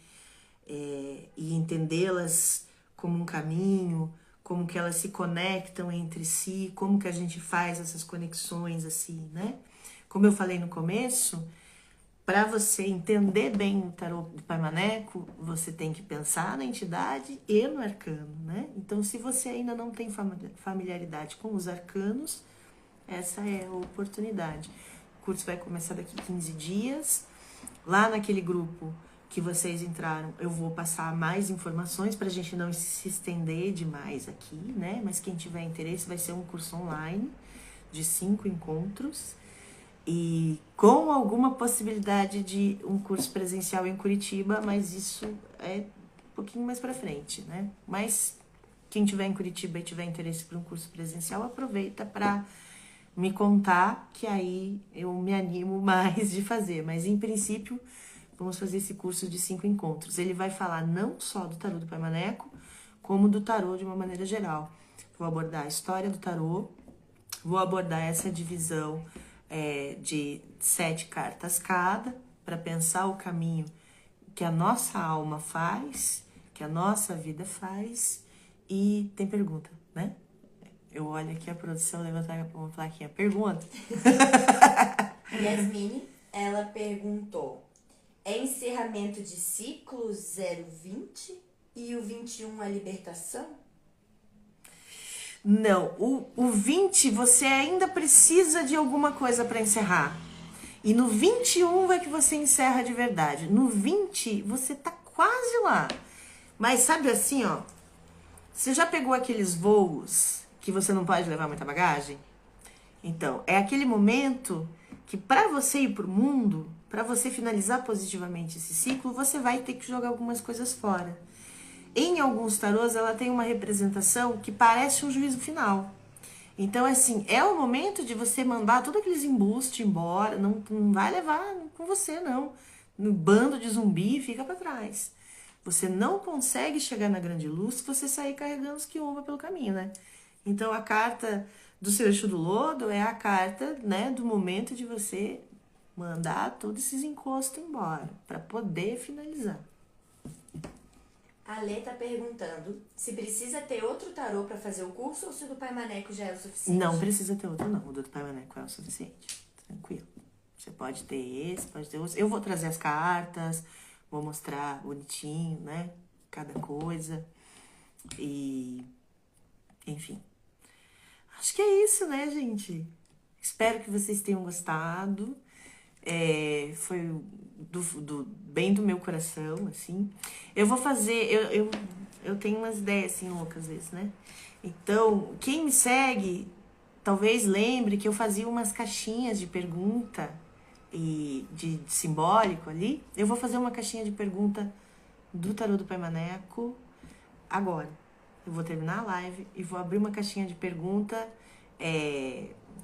e entendê-las como um caminho, como que elas se conectam entre si, como que a gente faz essas conexões assim, né? Como eu falei no começo, para você entender bem o tarô do Pai Maneco, você tem que pensar na entidade e no arcano, né? Então, se você ainda não tem familiaridade com os arcanos, essa é a oportunidade. O curso vai começar daqui 15 dias. Lá naquele grupo que vocês entraram, eu vou passar mais informações para a gente não se estender demais aqui, né? Mas quem tiver interesse, vai ser um curso online de 5 encontros. E com alguma possibilidade de um curso presencial em Curitiba, mas isso é um pouquinho mais pra frente, né? Mas Quem tiver em Curitiba e tiver interesse por um curso presencial, aproveita para me contar, que aí eu me animo mais de fazer. Mas, em princípio, vamos fazer esse curso de 5 encontros. Ele vai falar não só do tarô do Pai Maneco, como do tarô de uma maneira geral. Vou abordar a história do tarô, vou abordar essa divisão de 7 cartas cada, para pensar o caminho que a nossa alma faz, que a nossa vida faz. E tem pergunta, né? Eu olho aqui a produção levantar uma plaquinha. Pergunta. Yasmine, ela perguntou: é encerramento de ciclo 020 e o 21 é libertação? Não, o 20 você ainda precisa de alguma coisa para encerrar. E no 21 é que você encerra de verdade. No 20 você tá quase lá. Mas sabe assim, ó, você já pegou aqueles voos que você não pode levar muita bagagem? Então, é aquele momento que para você ir pro mundo, para você finalizar positivamente esse ciclo, você vai ter que jogar algumas coisas fora. Em alguns tarôs, ela tem uma representação que parece um juízo final. Então, assim, é o momento de você mandar todos aqueles embustes embora, não vai levar com você, não. No bando de zumbi, fica para trás. Você não consegue chegar na grande luz se você sair carregando os quiumba pelo caminho, né? Então, a carta do seu Exu do Lodo é a carta, né, do momento de você mandar todos esses encostos embora, para poder finalizar. A Lê tá perguntando se precisa ter outro tarô para fazer o curso ou se o do Pai Maneco já é o suficiente. Não precisa ter outro, não. O do Pai Maneco é o suficiente. Tranquilo. Você pode ter esse, pode ter outro. Eu vou trazer as cartas, vou mostrar bonitinho, né? Cada coisa. E, enfim. Acho que é isso, né, gente? Espero que vocês tenham gostado. Foi bem do meu coração, assim. Eu vou fazer... Eu tenho umas ideias, assim, loucas às vezes, né? Então, quem me segue, talvez lembre que eu fazia umas caixinhas de pergunta e de simbólico ali. Eu vou fazer uma caixinha de pergunta do tarô do Pai Maneco agora. Eu vou terminar a live e vou abrir uma caixinha de pergunta,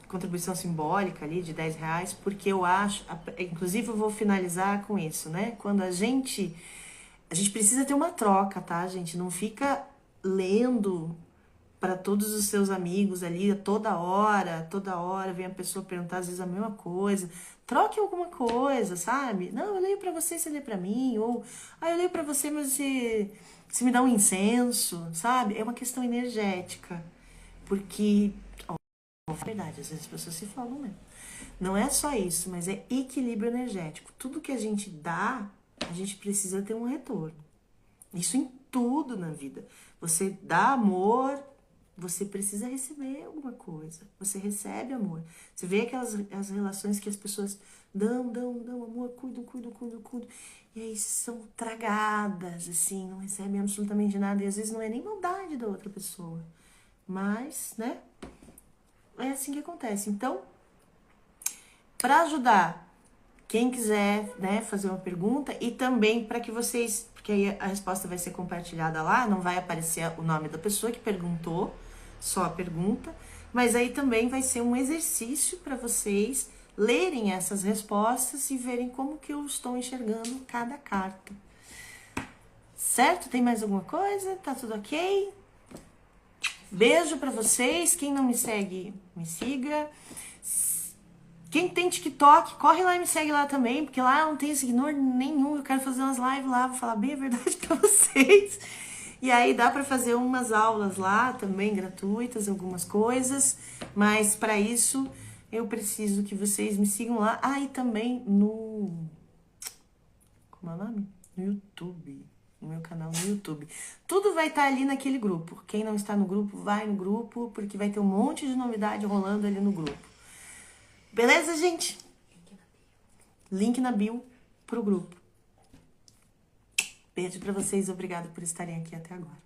contribuição simbólica ali de R$10, porque eu acho, inclusive eu vou finalizar com isso, né? Quando a gente precisa ter uma troca, tá, gente? Não fica lendo para todos os seus amigos ali toda hora vem a pessoa perguntar às vezes a mesma coisa. Troque alguma coisa, sabe? Não, eu leio para você, você lê para mim, ou eu leio para você, mas você me dá um incenso, sabe? É uma questão energética, porque é verdade, às vezes as pessoas se falam mesmo. Não é só isso, mas é equilíbrio energético. Tudo que a gente dá, a gente precisa ter um retorno. Isso em tudo na vida. Você dá amor, você precisa receber alguma coisa. Você recebe amor. Você vê as relações que as pessoas dão amor, cuidam. E aí são tragadas, assim, não recebem absolutamente nada. E às vezes não é nem maldade da outra pessoa. Mas, né? É assim que acontece. Então, para ajudar quem quiser, né, fazer uma pergunta e também para que vocês, porque aí a resposta vai ser compartilhada lá, não vai aparecer o nome da pessoa que perguntou, só a pergunta, mas aí também vai ser um exercício para vocês lerem essas respostas e verem como que eu estou enxergando cada carta. Certo? Tem mais alguma coisa? Tá tudo ok? Beijo pra vocês. Quem não me segue, me siga. Quem tem TikTok, corre lá e me segue lá também, porque lá eu não tenho seguidor nenhum. Eu quero fazer umas lives lá, vou falar bem a verdade pra vocês. E aí dá pra fazer umas aulas lá também, gratuitas, algumas coisas. Mas pra isso, eu preciso que vocês me sigam lá. Ah, e também no... Como é o nome? No YouTube. No meu canal no YouTube. Tudo vai estar ali naquele grupo. Quem não está no grupo, vai no grupo, porque vai ter um monte de novidade rolando ali no grupo. Beleza, gente? Link na bio pro grupo. Beijo pra vocês. Obrigada por estarem aqui até agora.